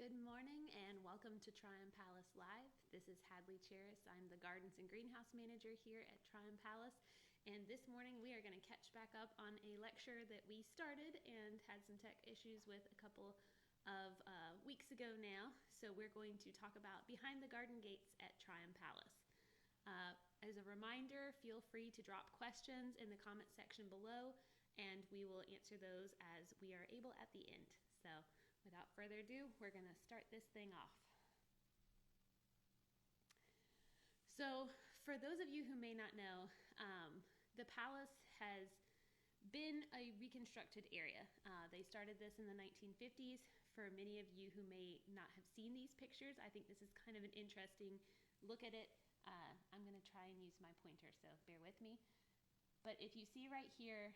Good morning and welcome to Tryon Palace Live. This is Hadley Gardens. I'm the Gardens and Greenhouse Manager here at Tryon Palace. And this morning we are going to catch back up on a lecture that we started and had some tech issues with a couple of weeks ago now. So we're going to talk about behind the garden gates at Tryon Palace. As a reminder, feel free to drop questions in the comment section below and we will answer those as we are able at the end. So without further ado, we're going to start this thing off. So for those of you who may not know, the palace has been a reconstructed area. They started this in the 1950s. For many of you who may not have seen these pictures, I think this is kind of an interesting look at it. I'm going to try and use my pointer, so bear with me. But if you see right here,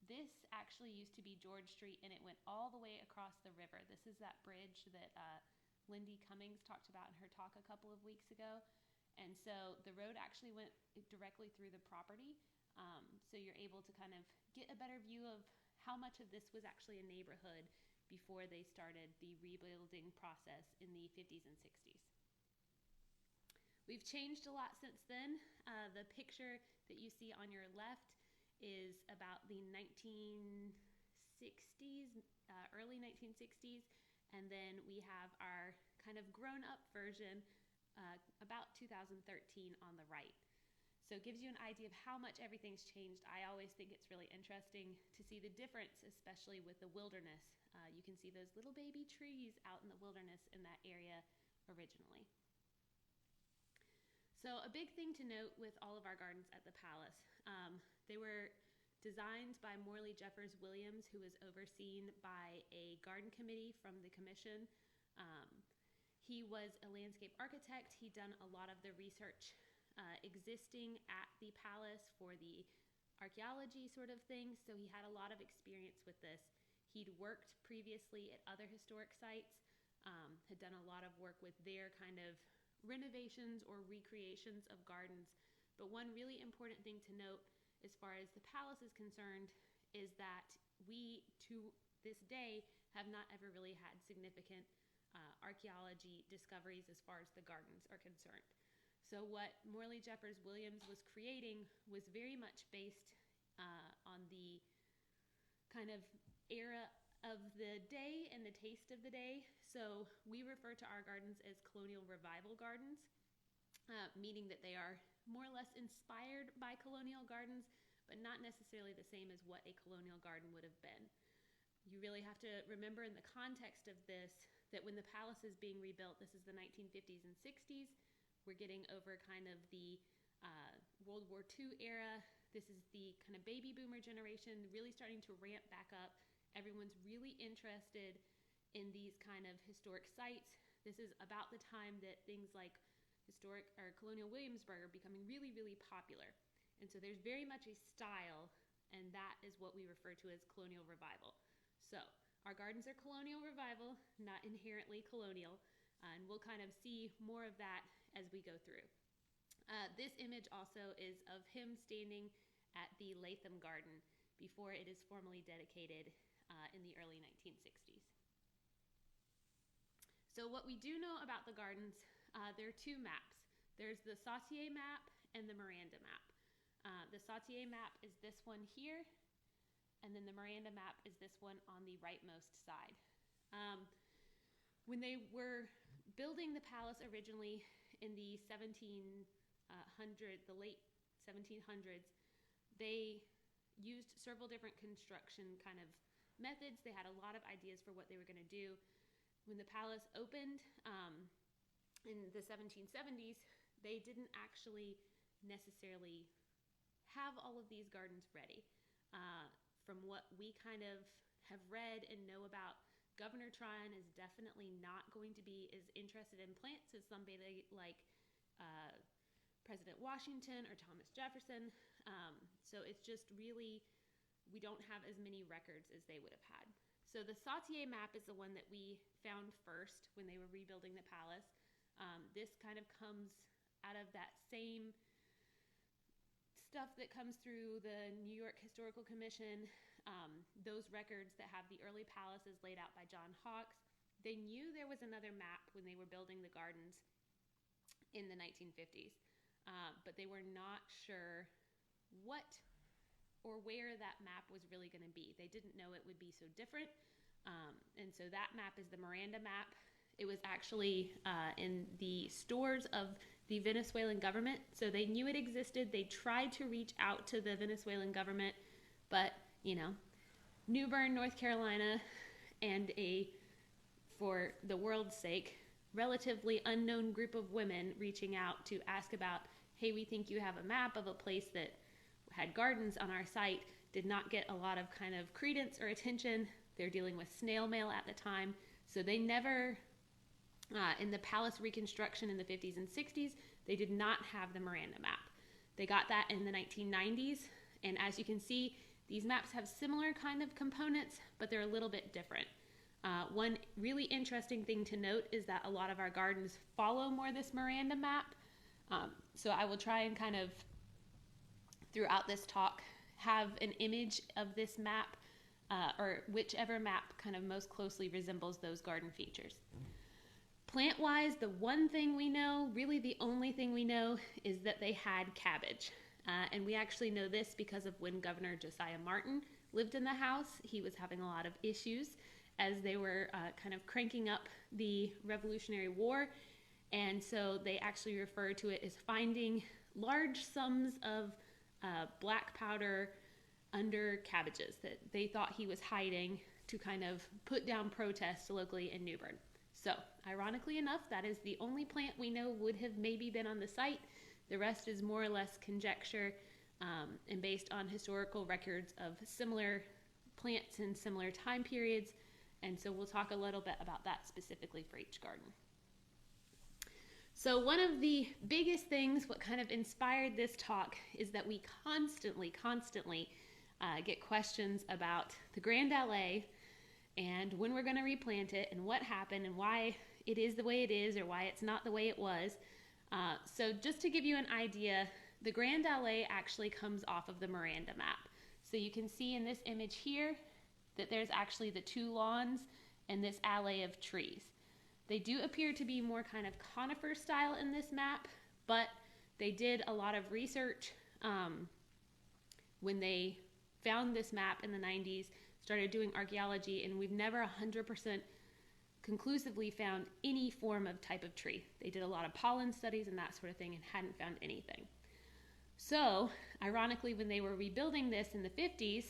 this actually used to be George Street, and it went all the way across the river. This is that bridge that Lindy Cummings talked about in her talk a couple of weeks ago. And so the road actually went directly through the property. So you're able to kind of get a better view of how much of this was actually a neighborhood before they started the rebuilding process in the 50s and 60s. We've changed a lot since then. The picture that you see on your left is about the 1960s, early 1960s, and then we have our kind of grown-up version about 2013 on the right. So it gives you an idea of how much everything's changed. I always think it's really interesting to see the difference, especially with the wilderness. You can see those little baby trees out in the wilderness in that area originally. So a big thing to note with all of our gardens at the palace, they were designed by Morley Williams, who was overseen by a garden committee from the commission. He was a landscape architect. He'd done a lot of the research existing at the palace for the archaeology sort of thing, so he had a lot of experience with this. He'd worked previously at other historic sites, had done a lot of work with their kind of renovations or recreations of gardens. But one really important thing to note as far as the palace is concerned is that we, to this day, have not ever really had significant archaeology discoveries as far as the gardens are concerned. So what Morley Williams was creating was very much based on the kind of era of the day and the taste of the day. So we refer to our gardens as colonial revival gardens, meaning that they are more or less inspired by colonial gardens, but not necessarily the same as what a colonial garden would have been. You really have to remember in the context of this that when the palace is being rebuilt, this is the 1950s and 60s. We're getting over kind of the World War II era. This is the kind of baby boomer generation really starting to ramp back up. Everyone's really interested in these kind of historic sites. This is about the time that things like historic or colonial Williamsburg are becoming really, really popular. And so there's very much a style, and that is what we refer to as colonial revival. So our gardens are colonial revival, not inherently colonial, and we'll kind of see more of that as we go through. This image also is of him standing at the Latham Garden before it is formally dedicated in the early 1960s. So what we do know about the gardens, there are two maps. There's the Sautier map and the Miranda map. The Sautier map is this one here, and then the Miranda map is this one on the rightmost side. When they were building the palace originally in the the late 1700s, they used several different construction kind of methods. They had a lot of ideas for what they were going to do. When the palace opened in the 1770s, they didn't actually necessarily have all of these gardens ready. From what we kind of have read and know about, Governor Tryon is definitely not going to be as interested in plants as somebody like President Washington or Thomas Jefferson. So it's just really, we don't have as many records as they would have had. So the Sautier map is the one that we found first when they were rebuilding the palace. This kind of comes out of that same stuff that comes through the New York Historical Commission, those records that have the early palaces laid out by John Hawkes. They knew there was another map when they were building the gardens in the 1950s, but they were not sure what or where that map was really going to be. They didn't know it would be so different, and so that map is the Miranda map. It was actually in the stores of the Venezuelan government, so they knew it existed. They tried to reach out to the Venezuelan government, but, New Bern, North Carolina, and for the world's sake, relatively unknown group of women reaching out to ask about, hey, we think you have a map of a place that had gardens on our site, did not get a lot of kind of credence or attention. They're dealing with snail mail at the time, so they never, in the palace reconstruction in the 50s and 60s, they did not have the Miranda map. They got that in the 1990s, and as you can see, these maps have similar kind of components, but they're a little bit different. One really interesting thing to note is that a lot of our gardens follow more this Miranda map. So I will try and kind of, throughout this talk, have an image of this map, or whichever map kind of most closely resembles those garden features. Plant-wise, the one thing we know, really the only thing we know, is that they had cabbage. And we actually know this because of when Governor Josiah Martin lived in the house. He was having a lot of issues as they were kind of cranking up the Revolutionary War. And so they actually refer to it as finding large sums of black powder under cabbages that they thought he was hiding to kind of put down protests locally in New Bern. So, ironically enough, that is the only plant we know would have maybe been on the site. The rest is more or less conjecture and based on historical records of similar plants in similar time periods. And so we'll talk a little bit about that specifically for each garden. So one of the biggest things, what kind of inspired this talk, is that we constantly get questions about the Grand Allee and when we're going to replant it and what happened and why it is the way it is or why it's not the way it was. So just to give you an idea, the Grand Allee actually comes off of the Miranda map. So you can see in this image here that there's actually the two lawns and this alley of trees. They do appear to be more kind of conifer style in this map, but they did a lot of research when they found this map in the 90s, started doing archaeology, and we've never 100% conclusively found any form of type of tree. They did a lot of pollen studies and that sort of thing and hadn't found anything. So, ironically, when they were rebuilding this in the 50s,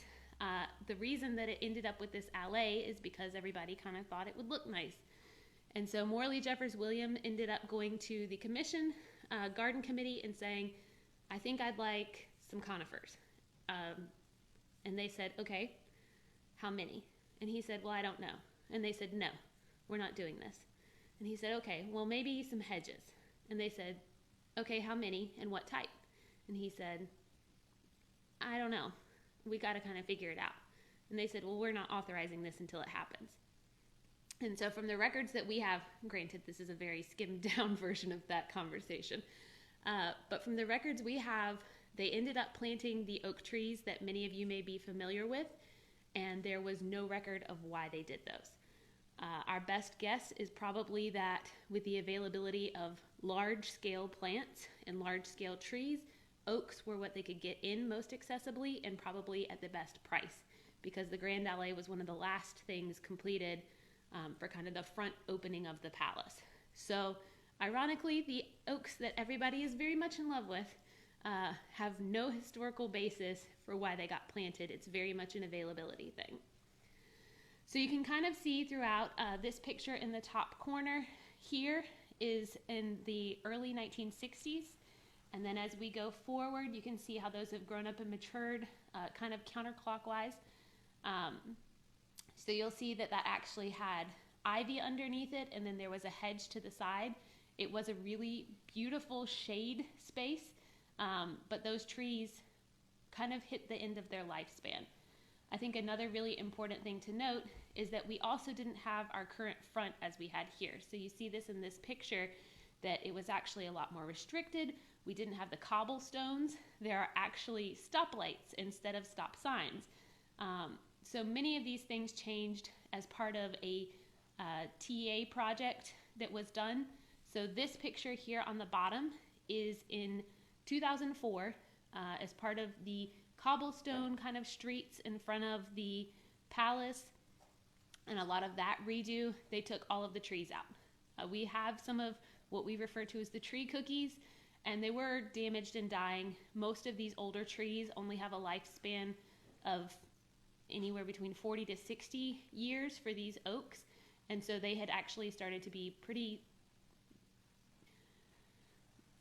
the reason that it ended up with this alley is because everybody kind of thought it would look nice. And so Morley Jeffers William ended up going to the commission, garden committee, and saying, I think I'd like some conifers. And they said, okay, how many? And he said, well, I don't know. And they said, no, we're not doing this. And he said, okay, well, maybe some hedges. And they said, okay, how many and what type? And he said, I don't know. We got to kind of figure it out. And they said, well, we're not authorizing this until it happens. And so from the records that we have, granted this is a very skimmed down version of that conversation, but from the records we have, they ended up planting the oak trees that many of you may be familiar with, and there was no record of why they did those. Our best guess is probably that with the availability of large-scale plants and large-scale trees, oaks were what they could get in most accessibly and probably at the best price, because the Grand Allee was one of the last things completed for kind of the front opening of the palace. So ironically, the oaks that everybody is very much in love with have no historical basis for why they got planted. It's very much an availability thing. So you can kind of see throughout this picture in the top corner here is in the early 1960s. And then as we go forward, you can see how those have grown up and matured kind of counterclockwise. So you'll see that that actually had ivy underneath it, and then there was a hedge to the side. It was a really beautiful shade space, but those trees kind of hit the end of their lifespan. I think another really important thing to note is that we also didn't have our current front as we had here. So you see this in this picture, that it was actually a lot more restricted. We didn't have the cobblestones. There are actually stoplights instead of stop signs. So many of these things changed as part of a TA project that was done. So this picture here on the bottom is in 2004 as part of the cobblestone kind of streets in front of the palace, and a lot of that redo, they took all of the trees out. We have some of what we refer to as the tree cookies, and they were damaged and dying. Most of these older trees only have a lifespan of anywhere between 40 to 60 years for these oaks, and so they had actually started to be pretty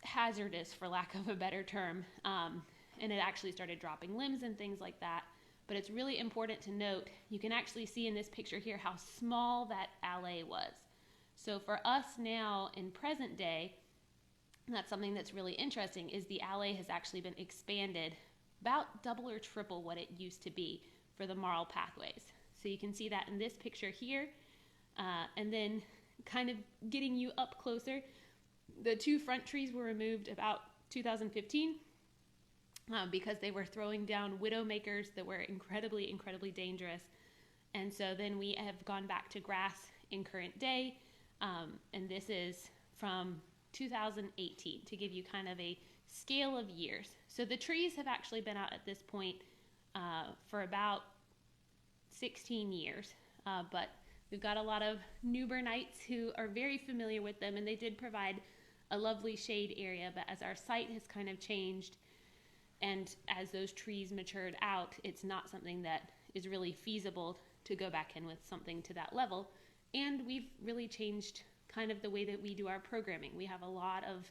hazardous, for lack of a better term, and it actually started dropping limbs and things like that. But it's really important to note, you can actually see in this picture here how small that alley was. So for us now in present day, that's something that's really interesting, is the alley has actually been expanded about double or triple what it used to be for the marl pathways. So you can see that in this picture here, and then kind of getting you up closer, the 2 front trees were removed about 2015 because they were throwing down widowmakers that were incredibly, incredibly dangerous. And so then we have gone back to grass in current day, and this is from 2018 to give you kind of a scale of years. So the trees have actually been out at this point for about 16 years, but we've got a lot of Newburnites who are very familiar with them, and they did provide a lovely shade area. But as our site has kind of changed, and as those trees matured out, it's not something that is really feasible to go back in with something to that level. And we've really changed kind of the way that we do our programming. We have a lot of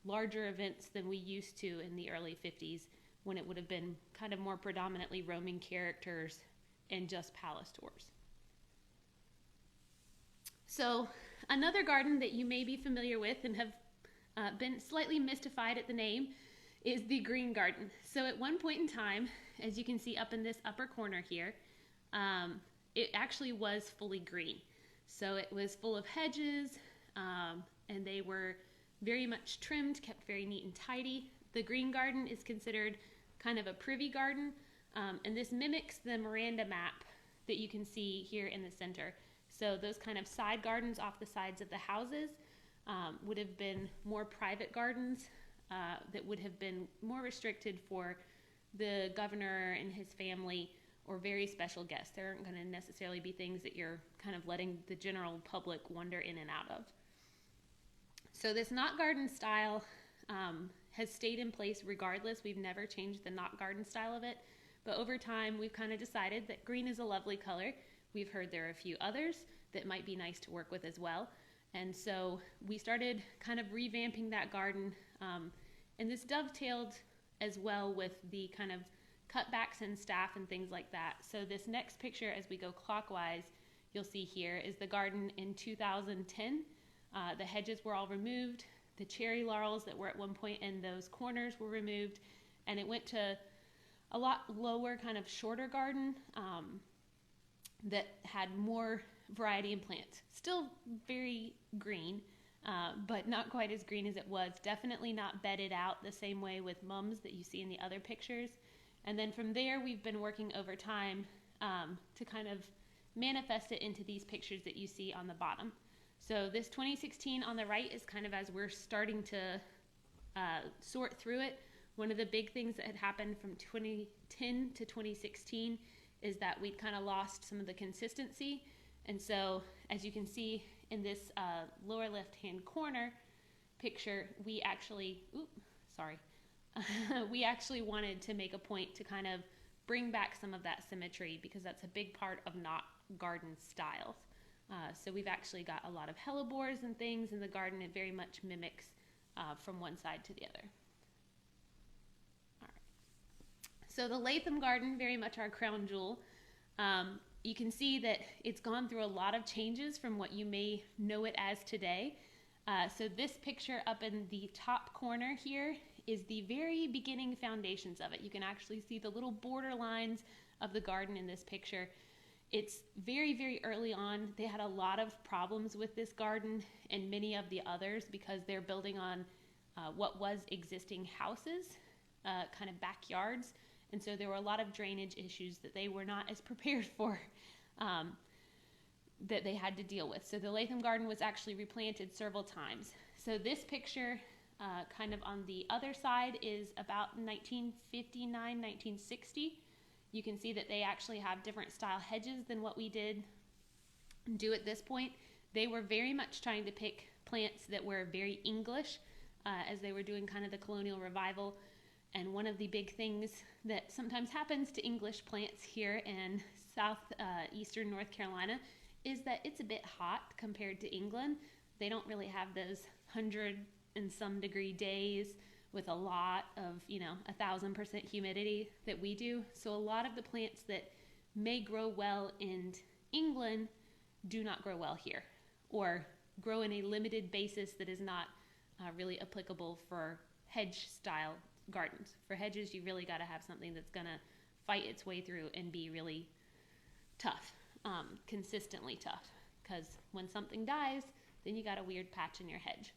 larger events than we used to in the early 50s, when it would have been kind of more predominantly roaming characters and just palace tours. So another garden that you may be familiar with and have been slightly mystified at the name is the Green Garden. So at one point in time, as you can see up in this upper corner here, it actually was fully green. So it was full of hedges, and they were very much trimmed, kept very neat and tidy. The Green Garden is considered kind of a privy garden, and this mimics the Miranda map that you can see here in the center. So those kind of side gardens off the sides of the houses would have been more private gardens that would have been more restricted for the governor and his family or very special guests. There aren't going to necessarily be things that you're kind of letting the general public wander in and out of. So this knot garden style has stayed in place regardless. We've never changed the knot garden style of it. But over time, we've kind of decided that green is a lovely color. We've heard there are a few others that might be nice to work with as well. And so we started kind of revamping that garden. And this dovetailed as well with the kind of cutbacks and staff and things like that. So this next picture, as we go clockwise, you'll see here is the garden in 2010. The hedges were all removed. The cherry laurels that were at one point in those corners were removed. And it went to a lot lower, kind of shorter garden that had more variety in plants. Still very green, but not quite as green as it was. Definitely not bedded out the same way with mums that you see in the other pictures. And then from there, we've been working over time to kind of manifest it into these pictures that you see on the bottom. So this 2016 on the right is kind of as we're starting to sort through it. One of the big things that had happened from 2010 to 2016 is that we'd kind of lost some of the consistency. And so as you can see in this lower left-hand corner picture, we actually, we actually wanted to make a point to kind of bring back some of that symmetry, because that's a big part of knot garden styles. So we've actually got a lot of hellebores and things in the garden. It very much mimics from one side to the other. All right. So the Latham Garden, very much our crown jewel. You can see that it's gone through a lot of changes from what you may know it as today. So this picture up in the top corner here is the very beginning foundations of it. You can actually see the little border lines of the garden in this picture. It's very, very early on. They had a lot of problems with this garden and many of the others because they're building on what was existing houses, kind of backyards. And so there were a lot of drainage issues that they were not as prepared for. that they had to deal with. So the Latham Garden was actually replanted several times. So this picture, kind of on the other side, is about 1959, 1960. You can see that they actually have different style hedges than what we did do at this point. They were very much trying to pick plants that were very English, as they were doing kind of the colonial revival. And one of the big things that sometimes happens to English plants here in southeastern North Carolina is that it's a bit hot compared to England. They don't really have those 100 and some degree days with a lot of, 1,000% humidity that we do. So a lot of the plants that may grow well in England do not grow well here, or grow in a limited basis that is not really applicable for hedge style gardens. For hedges, you really got to have something that's going to fight its way through and be really tough, consistently tough. Because when something dies, then you got a weird patch in your hedge.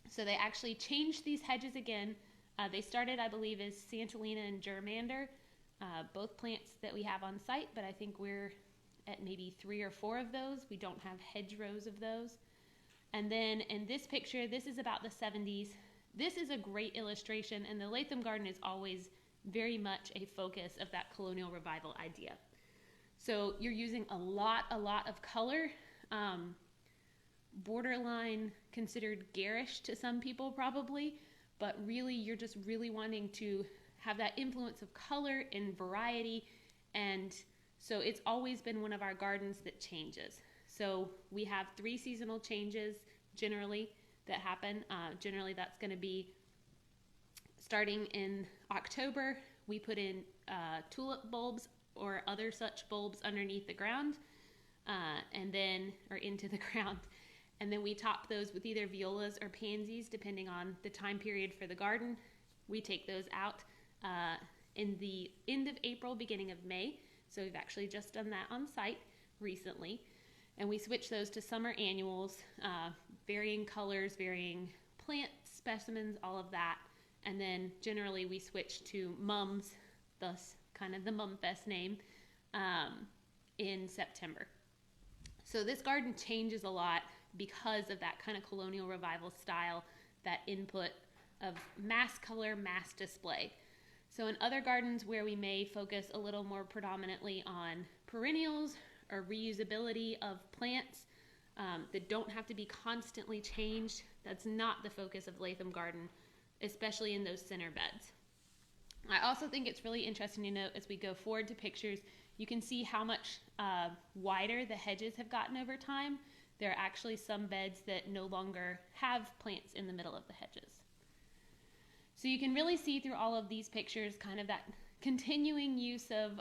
So they actually changed these hedges again. They started, I believe, as Santolina and Germander, both plants that we have on site, but I think we're at maybe 3 or 4 of those. We don't have hedgerows of those. And then in this picture, this is about the 70s. This is a great illustration, and the Latham Garden is always very much a focus of that colonial revival idea. So you're using a lot of color, borderline considered garish to some people probably, but really you're just really wanting to have that influence of color and variety. And so it's always been one of our gardens that changes. So we have 3 seasonal changes generally that happen. Generally that's going to be starting in October. We put in tulip bulbs or other such bulbs underneath the ground, or into the ground. And then we top those with either violas or pansies, depending on the time period for the garden. We take those out in the end of April, beginning of May. So we've actually just done that on site recently. And we switch those to summer annuals, varying colors, varying plant specimens, all of that. And then generally we switch to mums, thus kind of the Mumfest name, in September. So this garden changes a lot because of that kind of colonial revival style, that input of mass color, mass display. So in other gardens where we may focus a little more predominantly on perennials or reusability of plants that don't have to be constantly changed, that's not the focus of Latham Garden, especially in those center beds. I also think it's really interesting to note as we go forward to pictures, you can see how much wider the hedges have gotten over time. There are actually some beds that no longer have plants in the middle of the hedges. So you can really see through all of these pictures kind of that continuing use of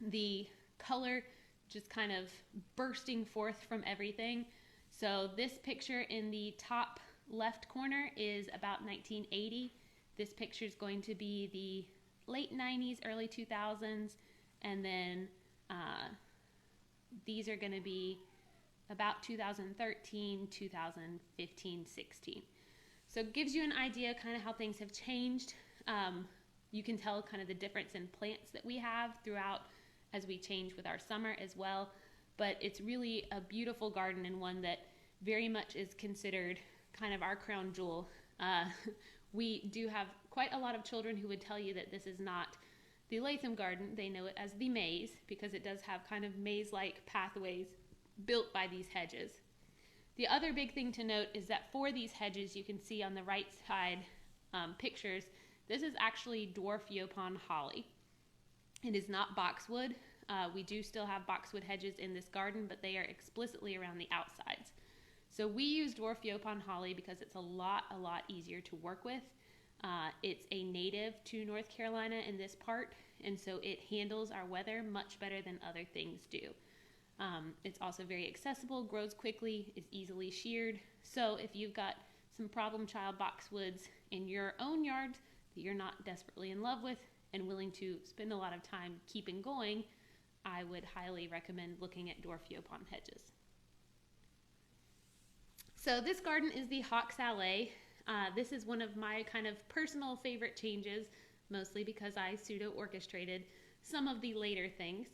the color just kind of bursting forth from everything. So this picture in the top left corner is about 1980. This picture is going to be the late 90s, early 2000s, and then these are going to be about 2013, 2015, 16. So it gives you an idea kind of how things have changed. You can tell kind of the difference in plants that we have throughout as we change with our summer as well. But it's really a beautiful garden, and one that very much is considered kind of our crown jewel. We do have quite a lot of children who would tell you that this is not the Latham Garden. They know it as the maze because it does have kind of maze-like pathways built by these hedges. The other big thing to note is that for these hedges, you can see on the right side pictures, this is actually dwarf Yopon holly. It is not boxwood. We do still have boxwood hedges in this garden, but they are explicitly around the outsides. So we use dwarf Yopon holly because it's a lot easier to work with. It's a native to North Carolina in this part, and so it handles our weather much better than other things do. It's also very accessible, grows quickly, is easily sheared. So if you've got some problem child boxwoods in your own yard that you're not desperately in love with and willing to spend a lot of time keeping going, I would highly recommend looking at dwarf Yopon hedges. So this garden is the Hadley Garden. This is one of my kind of personal favorite changes, mostly because I pseudo-orchestrated some of the later things.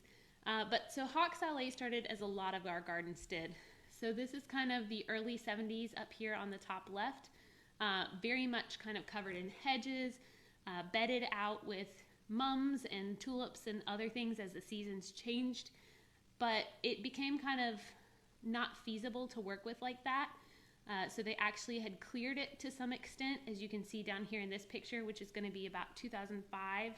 So Hawks Allee started as a lot of our gardens did. So this is kind of the early 70s up here on the top left. Very much kind of covered in hedges, bedded out with mums and tulips and other things as the seasons changed. But it became kind of not feasible to work with like that. So they actually had cleared it to some extent, as you can see down here in this picture, which is going to be about 2005.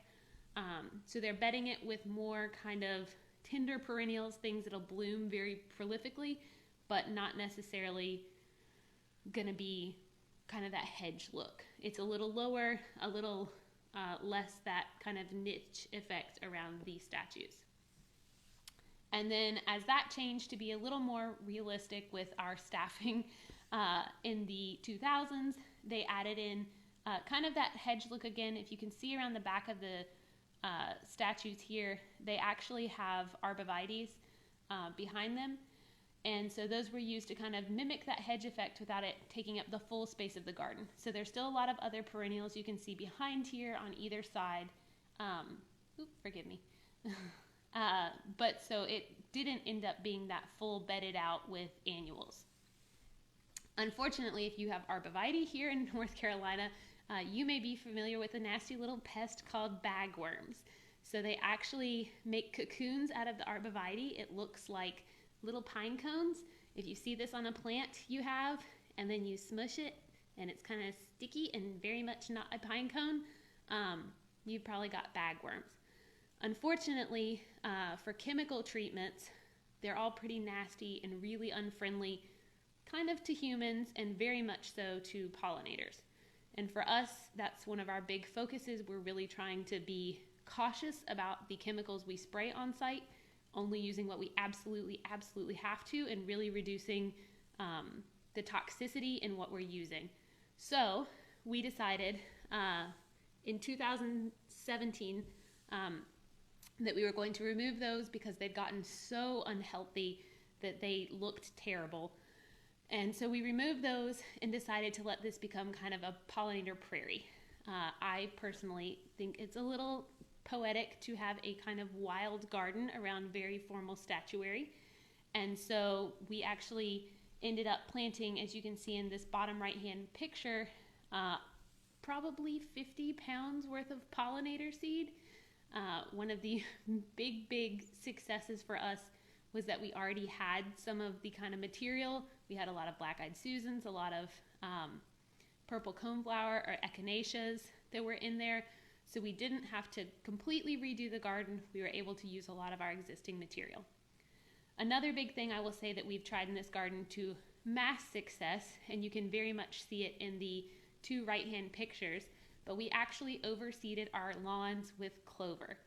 So they're bedding it with more kind of tender perennials, things that'll bloom very prolifically, but not necessarily going to be kind of that hedge look. It's a little lower, a little less that kind of niche effect around these statues. And then as that changed to be a little more realistic with our staffing in the 2000s, they added in kind of that hedge look again. If you can see around the back of the statues here, they actually have arborvitaes behind them. And so those were used to kind of mimic that hedge effect without it taking up the full space of the garden. So there's still a lot of other perennials you can see behind here on either side. Forgive me. But so it didn't end up being that full bedded out with annuals. Unfortunately, if you have arborvitae here in North Carolina, you may be familiar with a nasty little pest called bagworms. So they actually make cocoons out of the arborvitae. It looks like little pine cones. If you see this on a plant you have, and then you smush it, and it's kind of sticky and very much not a pine cone, you've probably got bagworms. Unfortunately, for chemical treatments, they're all pretty nasty and really unfriendly, kind of to humans and very much so to pollinators. And for us, that's one of our big focuses. We're really trying to be cautious about the chemicals we spray on site, only using what we absolutely have to, and really reducing the toxicity in what we're using. So we decided in 2017 that we were going to remove those because they'd gotten so unhealthy that they looked terrible. And so we removed those and decided to let this become kind of a pollinator prairie. I personally think it's a little poetic to have a kind of wild garden around very formal statuary. And so we actually ended up planting, as you can see in this bottom right-hand picture, probably 50 pounds worth of pollinator seed. One of the big successes for us was that we already had some of the kind of material. We had a lot of black-eyed Susans, a lot of purple coneflower or echinaceas that were in there. So we didn't have to completely redo the garden. We were able to use a lot of our existing material. Another big thing I will say that we've tried in this garden to mass success, and you can very much see it in the two right-hand pictures, but we actually overseeded our lawns with clover.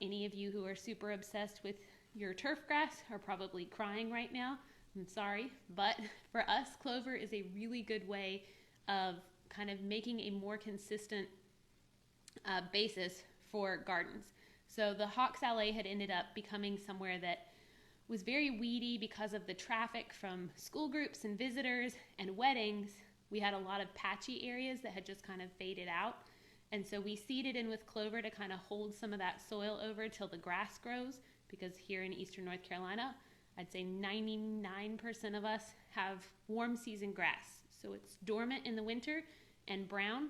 Any of you who are super obsessed with your turf grass are probably crying right now. I'm sorry, but for us, clover is a really good way of kind of making a more consistent basis for gardens. So the Hawks Allee had ended up becoming somewhere that was very weedy because of the traffic from school groups and visitors and weddings. We had a lot of patchy areas that had just kind of faded out. And so we seeded in with clover to kind of hold some of that soil over till the grass grows, because here in eastern North Carolina, I'd say 99% of us have warm season grass. So it's dormant in the winter and brown,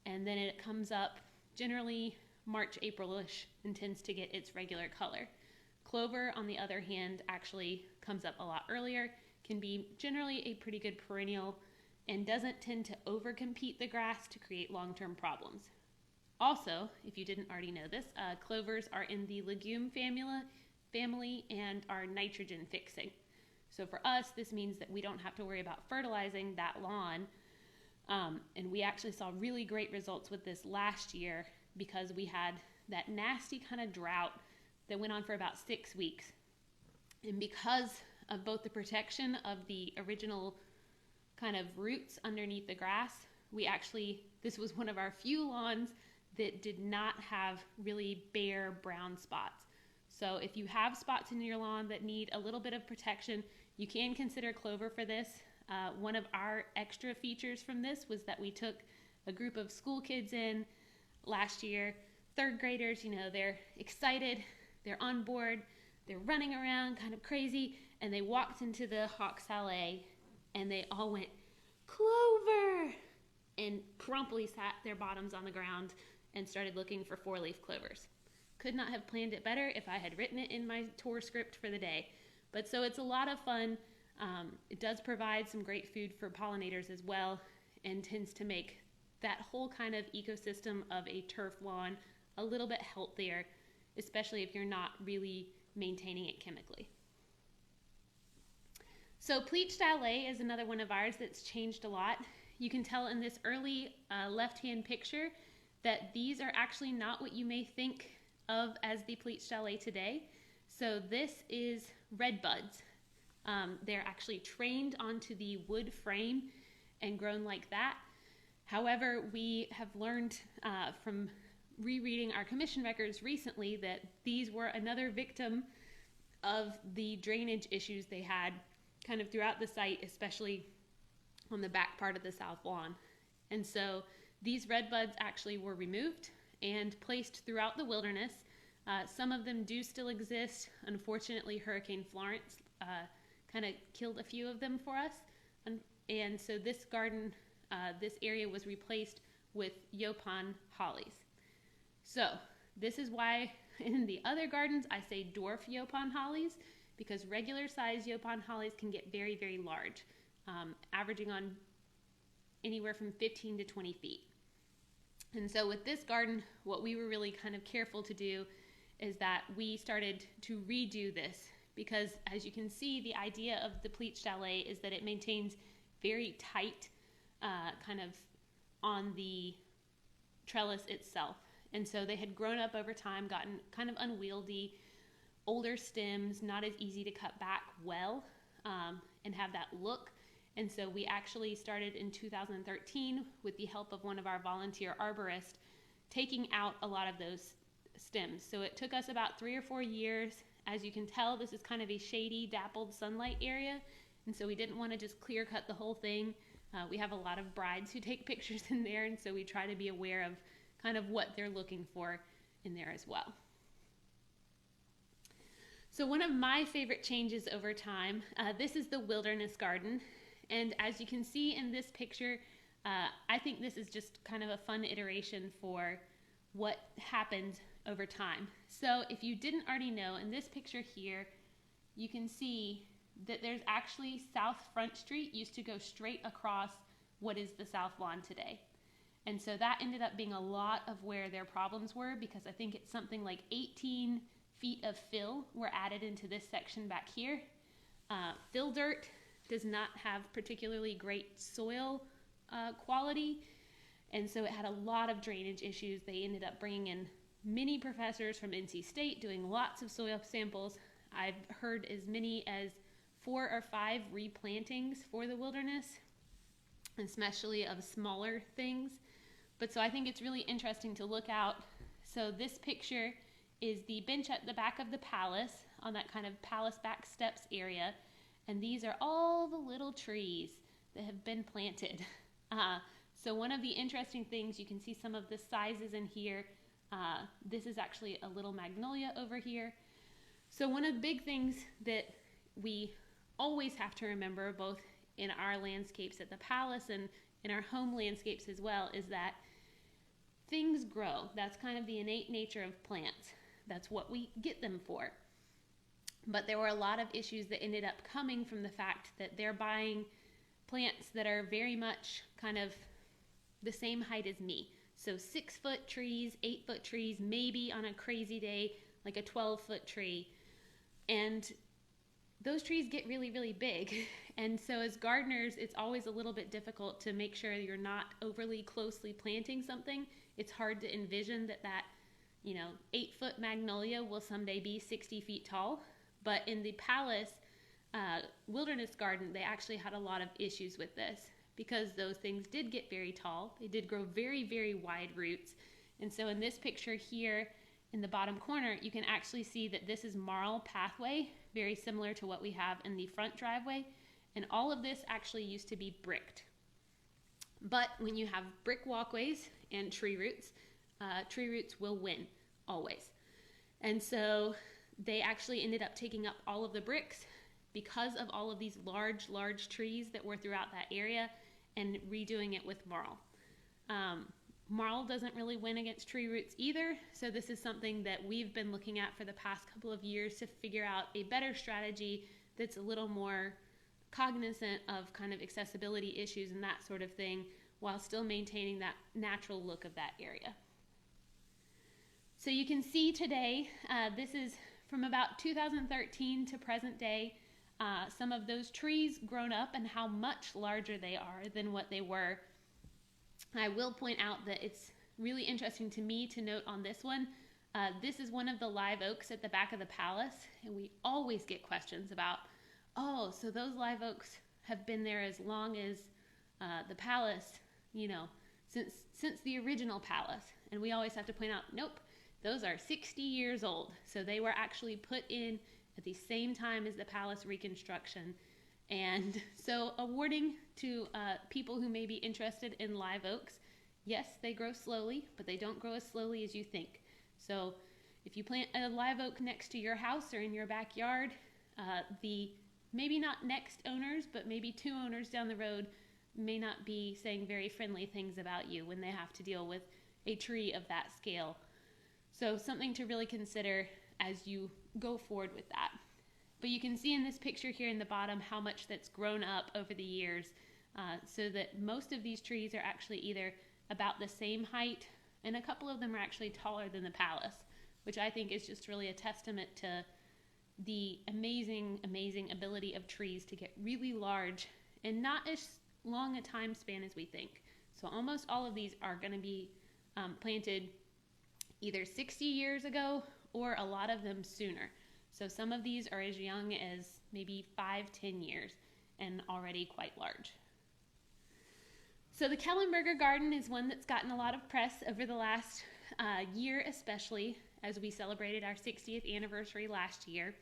and then it comes up generally March, April-ish, and tends to get its regular color. Clover, on the other hand, actually comes up a lot earlier, can be generally a pretty good perennial, and doesn't tend to overcompete the grass to create long-term problems. Also, if you didn't already know this, clovers are in the legume family and are nitrogen fixing. So for us, this means that we don't have to worry about fertilizing that lawn. And we actually saw really great results with this last year because we had that nasty kind of drought that went on for about 6 weeks. And because of both the protection of the original kind of roots underneath the grass, this was one of our few lawns that did not have really bare brown spots. So if you have spots in your lawn that need a little bit of protection, you can consider clover for this. One of our extra features from this was that we took a group of school kids in last year, third graders, they're excited, they're on board. they're running around kind of crazy, and they walked into the Hadley Garden, and they all went, "Clover!" and promptly sat their bottoms on the ground and started looking for 4-leaf clovers. Could not have planned it better if I had written it in my tour script for the day. But so it's a lot of fun. It does provide some great food for pollinators as well, and tends to make that whole kind of ecosystem of a turf lawn a little bit healthier, especially if you're not really maintaining it chemically. So Pleached Allee is another one of ours that's changed a lot. You can tell in this early left-hand picture that these are actually not what you may think of as the Pleached Allee today. So this is red buds. They're actually trained onto the wood frame and grown like that. However, we have learned from rereading our commission records recently that these were another victim of the drainage issues they had kind of throughout the site, especially on the back part of the south lawn. And so these red buds actually were removed and placed throughout the wilderness. Some of them do still exist. Unfortunately, Hurricane Florence kind of killed a few of them for us. And so this garden, this area was replaced with Yaupon hollies. So this is why in the other gardens I say dwarf Yaupon hollies, because regular size Yaupon hollies can get very, very large, averaging on anywhere from 15 to 20 feet. And so with this garden, what we were really kind of careful to do is that we started to redo this, because as you can see, the idea of the Pleached Allee is that it maintains very tight kind of on the trellis itself. And so they had grown up over time, gotten kind of unwieldy, older stems, not as easy to cut back well, and have that look. And so we actually started in 2013 with the help of one of our volunteer arborists, taking out a lot of those stems. So it took us about 3 or 4 years. As you can tell, this is kind of a shady, dappled sunlight area. And so we didn't want to just clear cut the whole thing. We have a lot of brides who take pictures in there, and so we try to be aware of kind of what they're looking for in there as well. So one of my favorite changes over time, this is the Wilderness Garden. And as you can see in this picture, I think this is just kind of a fun iteration for what happened over time. So if you didn't already know, in this picture here, you can see that there's actually South Front Street used to go straight across what is the South Lawn today. And so that ended up being a lot of where their problems were, because I think it's something like 18 feet of fill were added into this section back here. Fill dirt does not have particularly great soil quality, and so it had a lot of drainage issues. They ended up bringing in many professors from NC State doing lots of soil samples. I've heard as many as 4 or 5 replantings for the wilderness, especially of smaller things. But so I think it's really interesting to look out. So this picture is the bench at the back of the palace, on that kind of palace back steps area. And these are all the little trees that have been planted. So one of the interesting things, you can see some of the sizes in here. This is actually a little magnolia over here. So one of the big things that we always have to remember, both in our landscapes at the palace and in our home landscapes as well, is that things grow. That's kind of the innate nature of plants. That's what we get them for. But there were a lot of issues that ended up coming from the fact that they're buying plants that are very much kind of the same height as me. So 6-foot trees, 8-foot trees, maybe on a crazy day, like a 12-foot tree. And those trees get really, really big. And so as gardeners, it's always a little bit difficult to make sure you're not overly closely planting something. It's hard to envision that 8-foot magnolia will someday be 60 feet tall. But in the Palace Wilderness Garden, they actually had a lot of issues with this, because those things did get very tall. They did grow very, very wide roots. And so in this picture here in the bottom corner, you can actually see that this is marl pathway, very similar to what we have in the front driveway. And all of this actually used to be bricked. But when you have brick walkways and tree roots will win, always. And so they actually ended up taking up all of the bricks because of all of these large trees that were throughout that area and redoing it with marl. Marl doesn't really win against tree roots either, so this is something that we've been looking at for the past couple of years to figure out a better strategy that's a little more cognizant of kind of accessibility issues and that sort of thing, while still maintaining that natural look of that area. So you can see today, this is from about 2013 to present day, some of those trees grown up and how much larger they are than what they were. I will point out that it's really interesting to me to note on this one, this is one of the live oaks at the back of the palace, and we always get questions about, oh, so those live oaks have been there as long as the palace, since the original palace. And we always have to point out, nope, those are 60 years old. So they were actually put in at the same time as the palace reconstruction. And so a warning to people who may be interested in live oaks, yes, they grow slowly, but they don't grow as slowly as you think. So if you plant a live oak next to your house or in your backyard, the maybe not next owners, but maybe 2 owners down the road may not be saying very friendly things about you when they have to deal with a tree of that scale. So something to really consider as you go forward with that. But you can see in this picture here in the bottom how much that's grown up over the years, so that most of these trees are actually either about the same height, and a couple of them are actually taller than the palace, which I think is just really a testament to the amazing ability of trees to get really large and not as long a time span as we think. So almost all of these are going to be planted either 60 years ago or a lot of them sooner. So some of these are as young as maybe 5-10 years and already quite large. So the Kellenberger Garden is one that's gotten a lot of press over the last year, especially as we celebrated our 60th anniversary last year.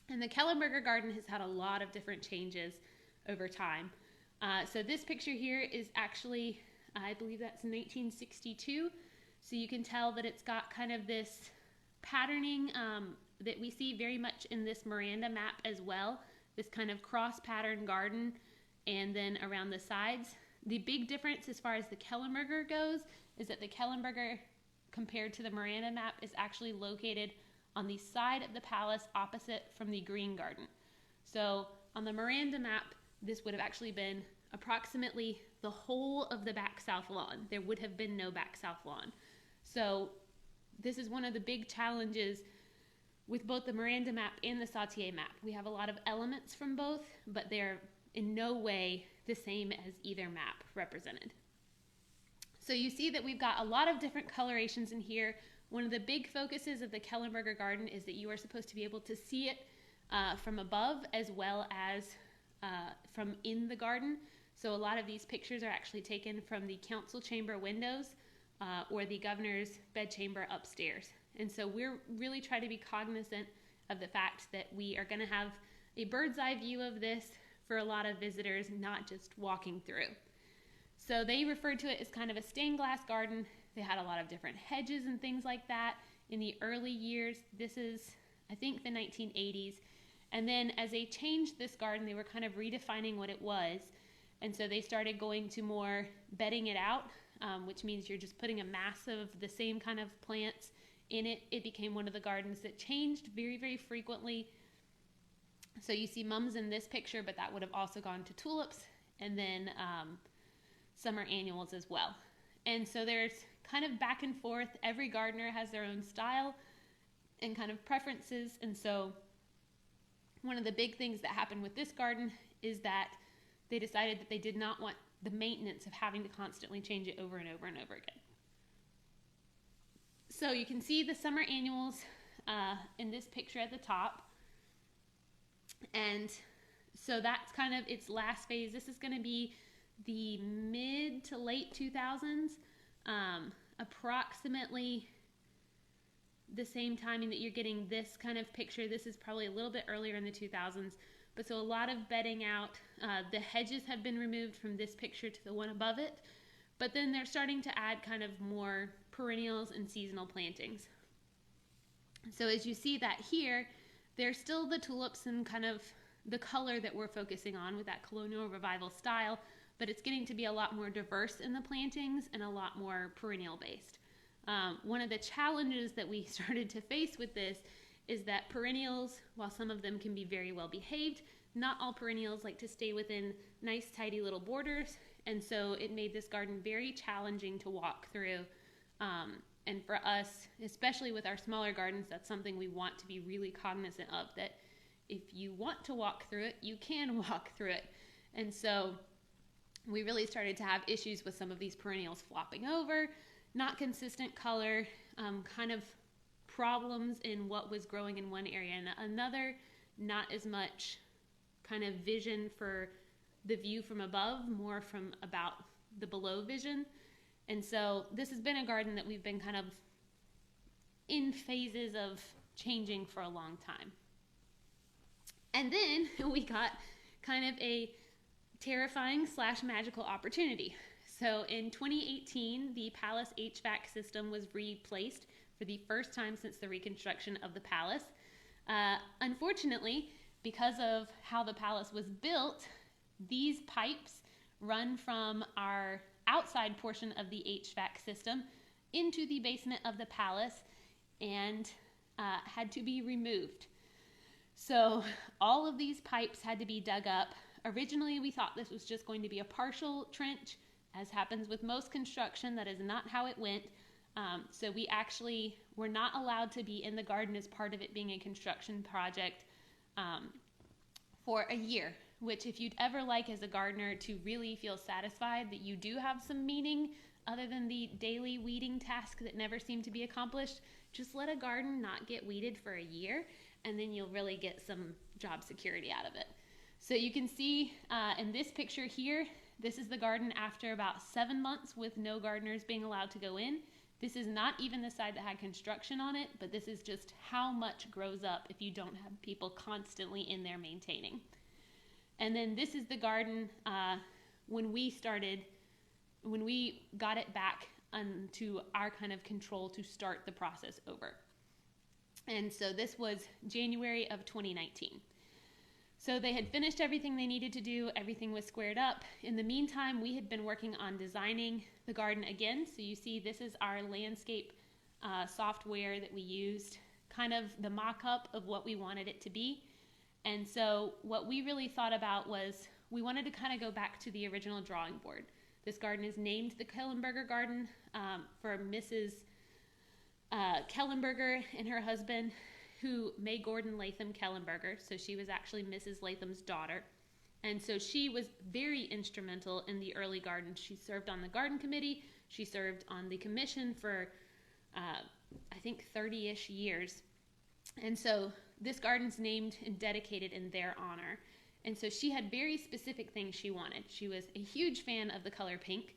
And the Kellenberger Garden has had a lot of different changes over time. So this picture here is actually, I believe that's 1962. So you can tell that it's got kind of this patterning that we see very much in this Miranda map as well, this kind of cross pattern garden, and then around the sides. The big difference as far as the Kellenberger goes is that the Kellenberger, compared to the Miranda map, is actually located on the side of the palace opposite from the green garden. So on the Miranda map, this would have actually been approximately the whole of the back south lawn. There would have been no back south lawn. So this is one of the big challenges with both the Miranda map and the Sautier map. We have a lot of elements from both, but they're in no way the same as either map represented. So you see that we've got a lot of different colorations in here. One of the big focuses of the Kellenberger Garden is that you are supposed to be able to see it from above as well as from in the garden. So a lot of these pictures are actually taken from the council chamber windows or the governor's bedchamber upstairs. And so we're really trying to be cognizant of the fact that we are going to have a bird's eye view of this for a lot of visitors, not just walking through. So they referred to it as kind of a stained glass garden. They had a lot of different hedges and things like that in the early years. This is, I think, the 1980s. And then as they changed this garden, they were kind of redefining what it was. And so they started going to more bedding it out, which means you're just putting a mass of the same kind of plants in it. It became one of the gardens that changed very, very frequently. So you see mums in this picture, but that would have also gone to tulips and then summer annuals as well. And so there's kind of back and forth. Every gardener has their own style and kind of preferences. And so one of the big things that happened with this garden is that they decided that they did not want the maintenance of having to constantly change it over and over and over again. So you can see the summer annuals in this picture at the top. And so that's kind of its last phase. This is going to be the mid to late 2000s, approximately the same timing that you're getting this kind of picture. This is probably a little bit earlier in the 2000s. But so a lot of bedding out. The hedges have been removed from this picture to the one above it. But then they're starting to add kind of more perennials and seasonal plantings. So as you see that here, there's still the tulips and kind of the color that we're focusing on with that colonial revival style, but it's getting to be a lot more diverse in the plantings and a lot more perennial based. One of the challenges that we started to face with this is that perennials, while some of them can be very well behaved, not all perennials like to stay within nice, tidy little borders. And so it made this garden very challenging to walk through. And for us, especially with our smaller gardens, that's something we want to be really cognizant of, that if you want to walk through it, you can walk through it. And so we really started to have issues with some of these perennials flopping over, not consistent color, kind of problems in what was growing in one area and another, not as much kind of vision for the view from above, more from about the below vision. And so this has been a garden that we've been kind of in phases of changing for a long time. And then we got kind of a terrifying / magical opportunity. So in 2018, the palace HVAC system was replaced for the first time since the reconstruction of the palace. Unfortunately, because of how the palace was built, these pipes run from our outside portion of the HVAC system into the basement of the palace and had to be removed. So all of these pipes had to be dug up. Originally, we thought this was just going to be a partial trench. As happens with most construction, that is not how it went. So we actually were not allowed to be in the garden as part of it being a construction project for a year, which if you'd ever like as a gardener to really feel satisfied that you do have some meaning other than the daily weeding task that never seemed to be accomplished, just let a garden not get weeded for a year, and then you'll really get some job security out of it. So you can see in this picture here, this is the garden after about 7 months with no gardeners being allowed to go in. This is not even the side that had construction on it, but this is just how much grows up if you don't have people constantly in there maintaining. And then this is the garden when we got it back to our kind of control to start the process over. And so this was January of 2019. So they had finished everything they needed to do. Everything was squared up. In the meantime, we had been working on designing the garden again. So you see this is our landscape software that we used, kind of the mock-up of what we wanted it to be. And so what we really thought about was we wanted to kind of go back to the original drawing board. This garden is named the Kellenberger Garden for Mrs. Kellenberger and her husband, who May Gordon Latham Kellenberger. So she was actually Mrs. Latham's daughter. And so she was very instrumental in the early garden. She served on the garden committee. She served on the commission for, I think, 30-ish years. And so this garden's named and dedicated in their honor. And so she had very specific things she wanted. She was a huge fan of the color pink.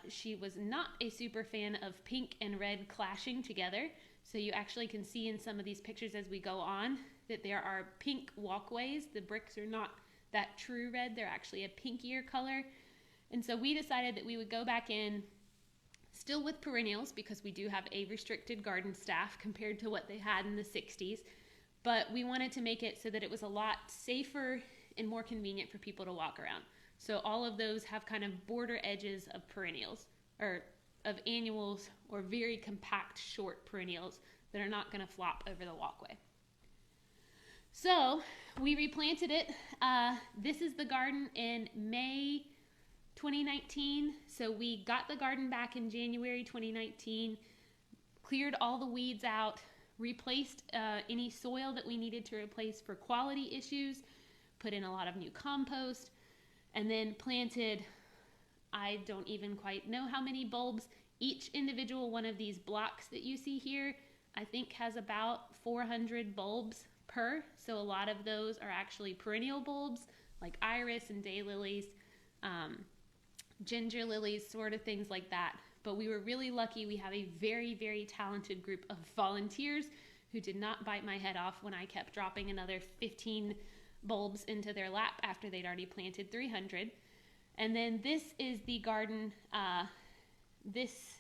She was not a super fan of pink and red clashing together. So you actually can see in some of these pictures as we go on that there are pink walkways. The bricks are not that true red. They're actually a pinkier color. And so we decided that we would go back in still with perennials because we do have a restricted garden staff compared to what they had in the 60s. But we wanted to make it so that it was a lot safer and more convenient for people to walk around. So all of those have kind of border edges of perennials or of annuals or very compact short perennials that are not going to flop over the walkway. So we replanted it. This is the garden in May 2019. So we got the garden back in January 2019, cleared all the weeds out, replaced any soil that we needed to replace for quality issues, put in a lot of new compost, and then planted, I don't even quite know how many bulbs. Each individual one of these blocks that you see here, I think has about 400 bulbs per. So a lot of those are actually perennial bulbs like iris and daylilies, ginger lilies, sort of things like that. But we were really lucky. We have a very, very talented group of volunteers who did not bite my head off when I kept dropping another 15 bulbs into their lap after they'd already planted 300. And then this is the garden this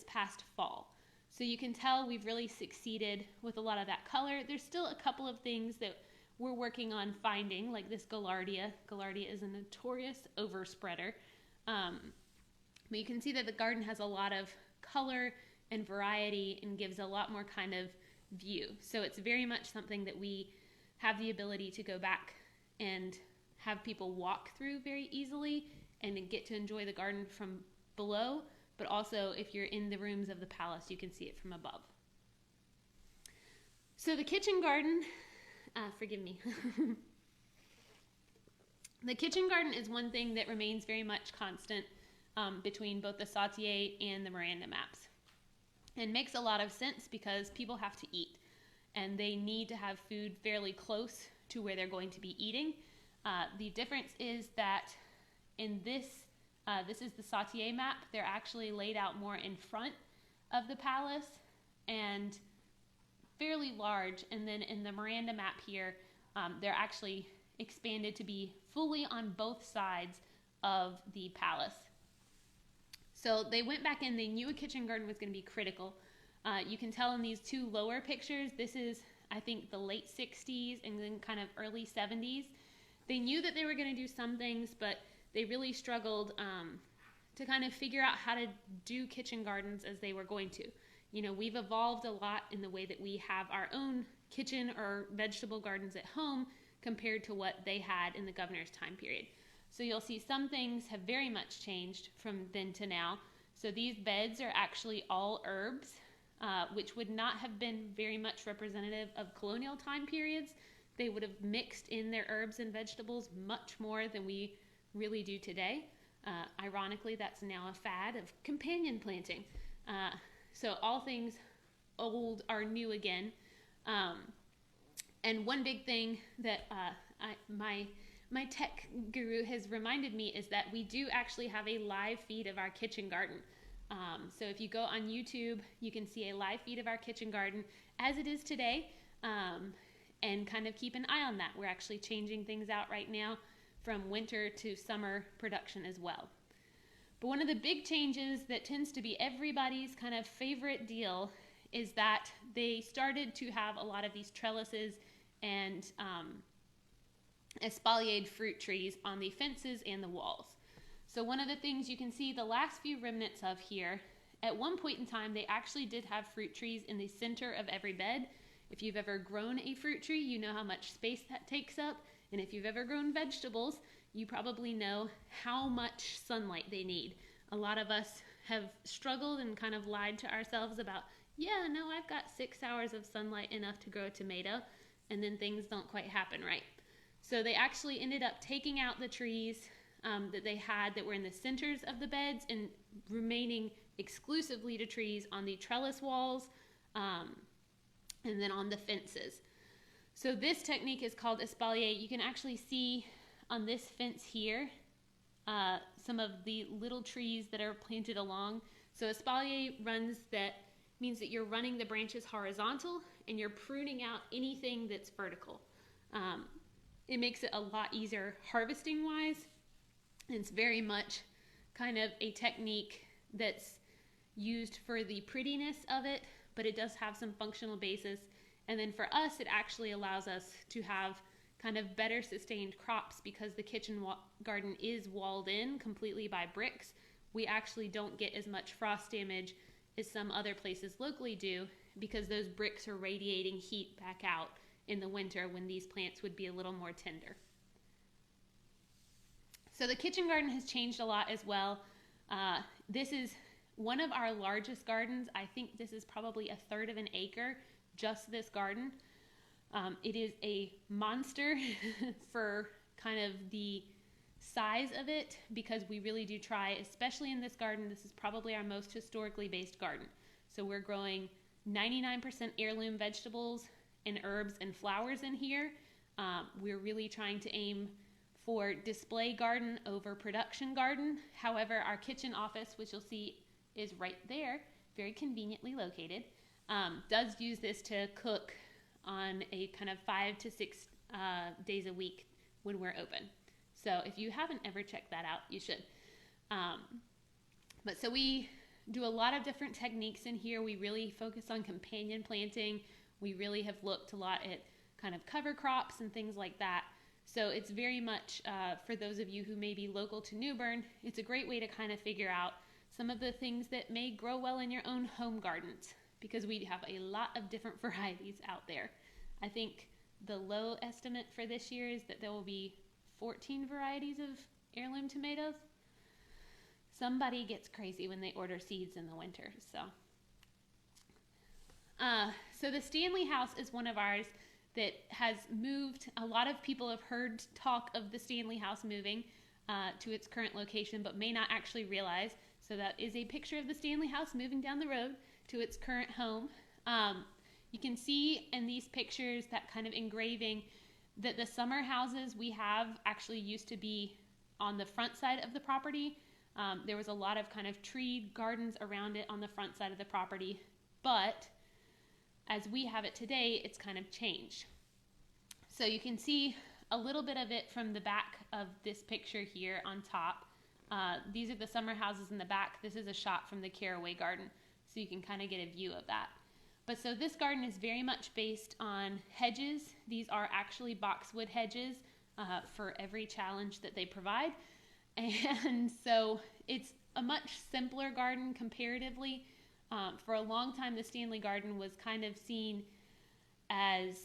past fall. So you can tell we've really succeeded with a lot of that color. There's still a couple of things that we're working on finding, like this Gaillardia. Gaillardia is a notorious overspreader. But you can see that the garden has a lot of color and variety and gives a lot more kind of view. So it's very much something that we have the ability to go back and have people walk through very easily and get to enjoy the garden from below. But also, if you're in the rooms of the palace, you can see it from above. So the kitchen garden, forgive me. The kitchen garden is one thing that remains very much constant between both the Sautier and the Miranda maps. And makes a lot of sense because people have to eat. And they need to have food fairly close to where they're going to be eating. The difference is that in this is the Sautier map. They're actually laid out more in front of the palace and fairly large. And then in the Miranda map here, they're actually expanded to be fully on both sides of the palace. So they went back in. They knew a kitchen garden was going to be critical. You can tell in these two lower pictures, this is, I think, the late 60s and then kind of early 70s. They knew that they were going to do some things, but they really struggled to kind of figure out how to do kitchen gardens as they were going to. You know, we've evolved a lot in the way that we have our own kitchen or vegetable gardens at home compared to what they had in the governor's time period. So you'll see some things have very much changed from then to now. So these beds are actually all herbs, which would not have been very much representative of colonial time periods. They would have mixed in their herbs and vegetables much more than we really do today. Ironically, that's now a fad of companion planting. So all things old are new again. And one big thing that my tech guru has reminded me is that we do actually have a live feed of our kitchen garden. So if you go on YouTube, you can see a live feed of our kitchen garden as it is today, and kind of keep an eye on that. We're actually changing things out right now from winter to summer production as well. But one of the big changes that tends to be everybody's kind of favorite deal is that they started to have a lot of these trellises and espaliered fruit trees on the fences and the walls. So one of the things you can see the last few remnants of here, at one point in time, they actually did have fruit trees in the center of every bed. If you've ever grown a fruit tree, you know how much space that takes up. And if you've ever grown vegetables, you probably know how much sunlight they need. A lot of us have struggled and kind of lied to ourselves about, yeah, no, I've got 6 hours of sunlight enough to grow a tomato, and then things don't quite happen right. So they actually ended up taking out the trees that they had that were in the centers of the beds and remaining exclusively to trees on the trellis walls and then on the fences. So this technique is called espalier. You can actually see on this fence here some of the little trees that are planted along. So espalier means that you're running the branches horizontal and you're pruning out anything that's vertical. It makes it a lot easier harvesting wise. It's very much kind of a technique that's used for the prettiness of it, but it does have some functional basis. And then for us, it actually allows us to have kind of better sustained crops because the kitchen garden is walled in completely by bricks. We actually don't get as much frost damage as some other places locally do because those bricks are radiating heat back out in the winter when these plants would be a little more tender. So the kitchen garden has changed a lot as well. This is one of our largest gardens. I think this is probably 1/3 of an acre, just this garden. It is a monster for kind of the size of it because we really do try, especially in this garden, this is probably our most historically based garden. So we're growing 99% heirloom vegetables and herbs and flowers in here. We're really trying to aim for display garden over production garden. However, our kitchen office, which you'll see is right there, very conveniently located, does use this to cook on a kind of 5 to 6 days a week when we're open. So if you haven't ever checked that out, you should. But so we do a lot of different techniques in here. We really focus on companion planting. We really have looked a lot at kind of cover crops and things like that. So it's very much, for those of you who may be local to New Bern, it's a great way to kind of figure out some of the things that may grow well in your own home gardens, because we have a lot of different varieties out there. I think the low estimate for this year is that there will be 14 varieties of heirloom tomatoes. Somebody gets crazy when they order seeds in the winter. So the Stanley House is one of ours that has moved. A lot of people have heard talk of the Stanley House moving to its current location, but may not actually realize. So that is a picture of the Stanley House moving down the road to its current home. You can see in these pictures that kind of engraving that the summer houses we have actually used to be on the front side of the property. There was a lot of kind of tree gardens around it on the front side of the property, but as we have it today, it's kind of changed. So you can see a little bit of it from the back of this picture here on top. These are the summer houses in the back. This is a shot from the Carraway Garden, so you can kind of get a view of that. But so this garden is very much based on hedges. These are actually boxwood hedges for every challenge that they provide. And so it's a much simpler garden comparatively. For a long time, the Stanley Garden was kind of seen as,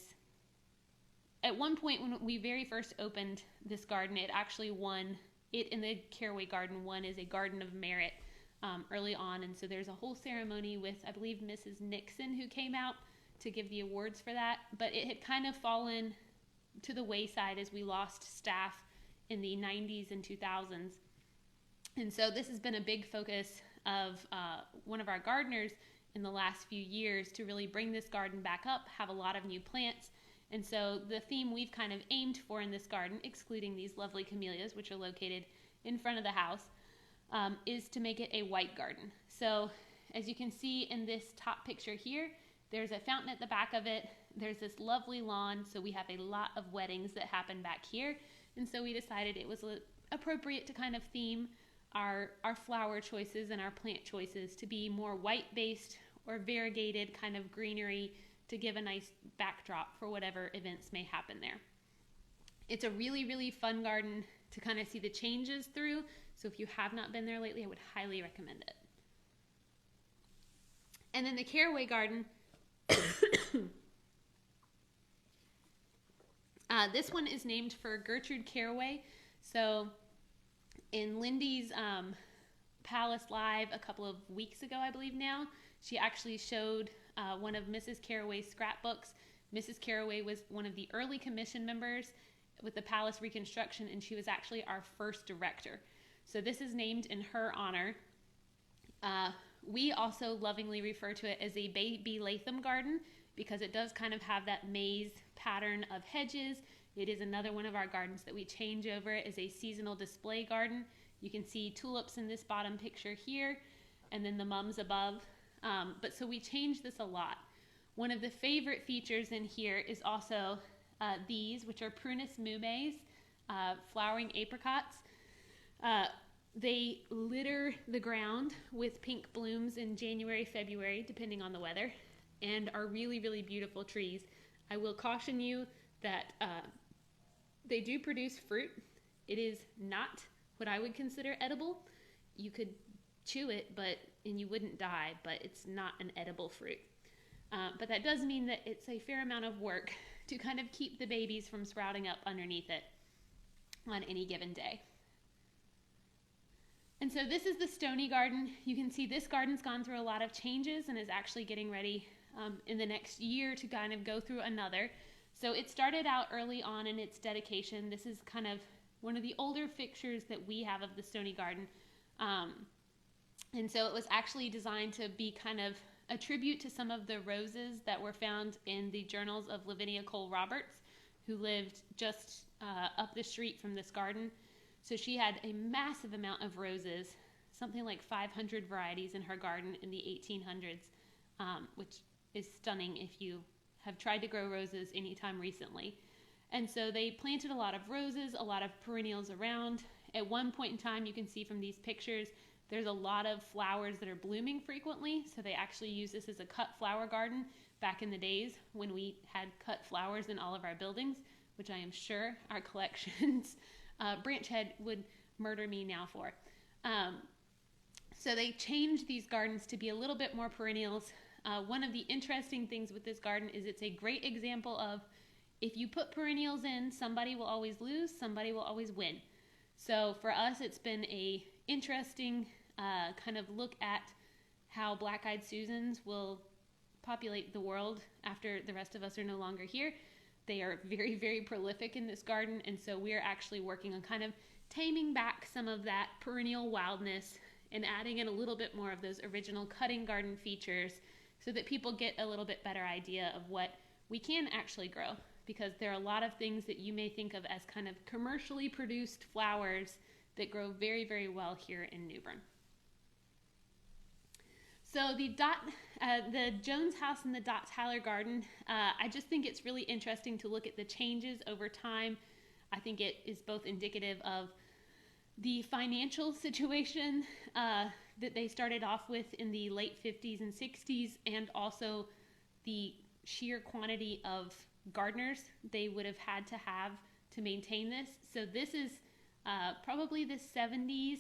at one point when we very first opened this garden, it actually won, it and the Carraway Garden won as a Garden of Merit early on. And so there's a whole ceremony with, I believe, Mrs. Nixon, who came out to give the awards for that. But it had kind of fallen to the wayside as we lost staff in the 90s and 2000s. And so this has been a big focus of one of our gardeners in the last few years to really bring this garden back up, have a lot of new plants. And so the theme we've kind of aimed for in this garden, excluding these lovely camellias, which are located in front of the house, is to make it a white garden. So as you can see in this top picture here, there's a fountain at the back of it. There's this lovely lawn, so we have a lot of weddings that happen back here. And so we decided it was appropriate to kind of theme our flower choices and our plant choices to be more white-based or variegated kind of greenery to give a nice backdrop for whatever events may happen there. It's a really, really fun garden to kind of see the changes through. So if you have not been there lately, I would highly recommend it. And then the Carraway Garden. This one is named for Gertrude Carraway. So in Lindy's Palace Live a couple of weeks ago, I believe now, she actually showed one of Mrs. Carraway's scrapbooks. Mrs. Carraway was one of the early commission members with the Palace Reconstruction, and she was actually our first director. So this is named in her honor. We also lovingly refer to it as a baby Latham Garden because it does kind of have that maze pattern of hedges. It is another one of our gardens that we change over as a seasonal display garden. You can see tulips in this bottom picture here, and then the mums above. But so we change this a lot. One of the favorite features in here is also these, which are Prunus mumes, flowering apricots. They litter the ground with pink blooms in January, February, depending on the weather, and are really, really beautiful trees. I will caution you that they do produce fruit. It is not what I would consider edible. You could chew it, and you wouldn't die, but it's not an edible fruit. But that does mean that it's a fair amount of work to kind of keep the babies from sprouting up underneath it on any given day. And so this is the Stony Garden. You can see this garden's gone through a lot of changes and is actually getting ready in the next year to kind of go through another. So it started out early on in its dedication. This is kind of one of the older pictures that we have of the Stony Garden. And so it was actually designed to be kind of a tribute to some of the roses that were found in the journals of Lavinia Cole Roberts, who lived just up the street from this garden. So she had a massive amount of roses, something like 500 varieties in her garden in the 1800s, which is stunning if you have tried to grow roses anytime recently. And so they planted a lot of roses, a lot of perennials around. At one point in time, you can see from these pictures, there's a lot of flowers that are blooming frequently, so they actually use this as a cut flower garden back in the days when we had cut flowers in all of our buildings, which I am sure our collections branch head would murder me now for. So they changed these gardens to be a little bit more perennials. One of the interesting things with this garden is it's a great example of, if you put perennials in, somebody will always lose, somebody will always win. So for us, it's been a interesting kind of look at how Black-Eyed Susans will populate the world after the rest of us are no longer here. They are very, very prolific in this garden, and so we're actually working on kind of taming back some of that perennial wildness and adding in a little bit more of those original cutting garden features so that people get a little bit better idea of what we can actually grow. Because there are a lot of things that you may think of as kind of commercially produced flowers that grow very, very well here in New Bern. So the Jones House and the Dot Tyler Garden, I just think it's really interesting to look at the changes over time. I think it is both indicative of the financial situation that they started off with in the late 50s and 60s, and also the sheer quantity of gardeners they would have had to maintain this. So this is probably the 70s,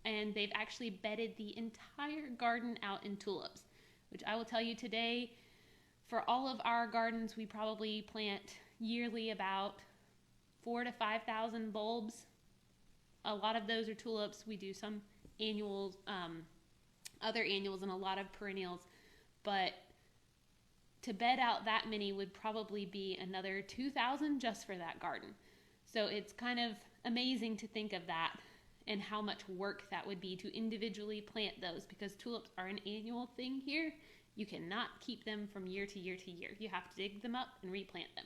and they've actually bedded the entire garden out in tulips, which I will tell you today, for all of our gardens, we probably plant yearly about 4,000 to 5,000 bulbs. A lot of those are tulips. We do some annuals, other annuals, and a lot of perennials, but to bed out that many would probably be another 2,000 just for that garden. So it's kind of amazing to think of that and how much work that would be to individually plant those, because tulips are an annual thing here. You cannot keep them from year to year to year. You have to dig them up and replant them.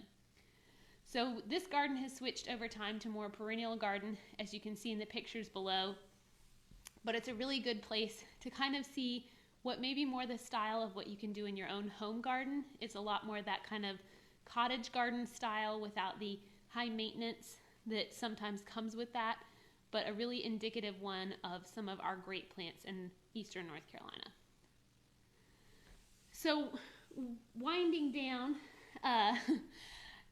So this garden has switched over time to more perennial garden, as you can see in the pictures below. But it's a really good place to kind of see what may be more the style of what you can do in your own home garden. It's a lot more that kind of cottage garden style without the high maintenance that sometimes comes with that, but a really indicative one of some of our great plants in eastern North Carolina. So winding down,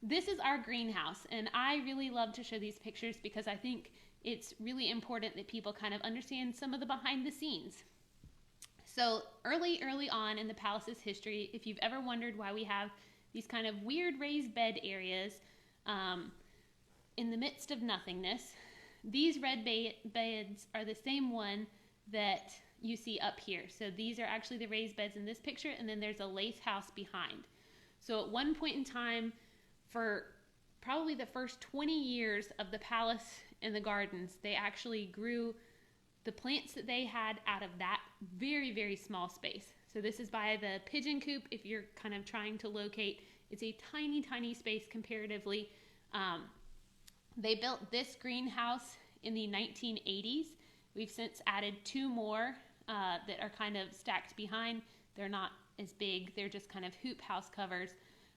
this is our greenhouse, and I really love to show these pictures because I think it's really important that people kind of understand some of the behind the scenes. So early on in the palace's history, if you've ever wondered why we have these kind of weird raised bed areas in the midst of nothingness, these red beds are the same one that you see up here. So these are actually the raised beds in this picture, and then there's a lath house behind. So at one point in time, for probably the first 20 years of the palace and the gardens, they actually grew the plants that they had out of that very, very small space. So this is by the pigeon coop. If you're kind of trying to locate, it's a tiny, tiny space comparatively. They built this greenhouse in the 1980s. We've since added 2 more that are kind of stacked behind. They're not as big. They're just kind of hoop house covers.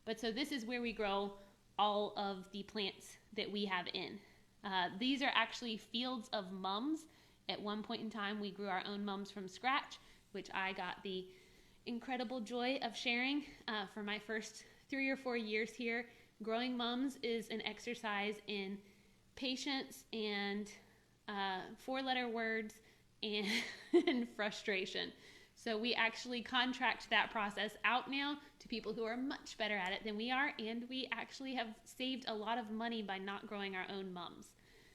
But so this is where we grow all of the plants that we have in. These are actually fields of mums. At one point in time, we grew our own mums from scratch, which I got the incredible joy of sharing for my first 3 or 4 years here. Growing mums is an exercise in patience and 4-letter words and frustration. So we actually contract that process out now to people who are much better at it than we are, and we actually have saved a lot of money by not growing our own mums.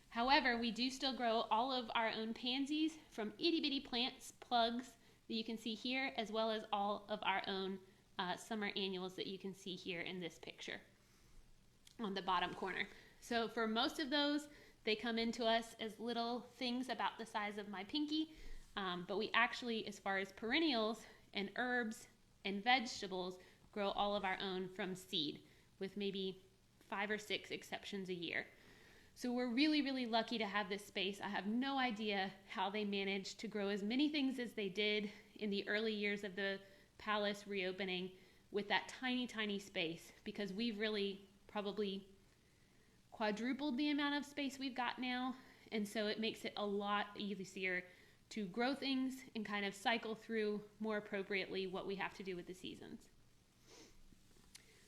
However, we do still grow all of our own pansies from itty-bitty plants, plugs that you can see here, as well as all of our own summer annuals that you can see here in this picture on the bottom corner. So for most of those, they come into us as little things about the size of my pinky, but we actually, as far as perennials and herbs and vegetables, grow all of our own from seed, with maybe 5 or 6 exceptions a year. So we're really, really lucky to have this space. I have no idea how they managed to grow as many things as they did in the early years of the palace reopening with that tiny, tiny space, because we've really probably quadrupled the amount of space we've got now, and so it makes it a lot easier to grow things and kind of cycle through more appropriately what we have to do with the seasons.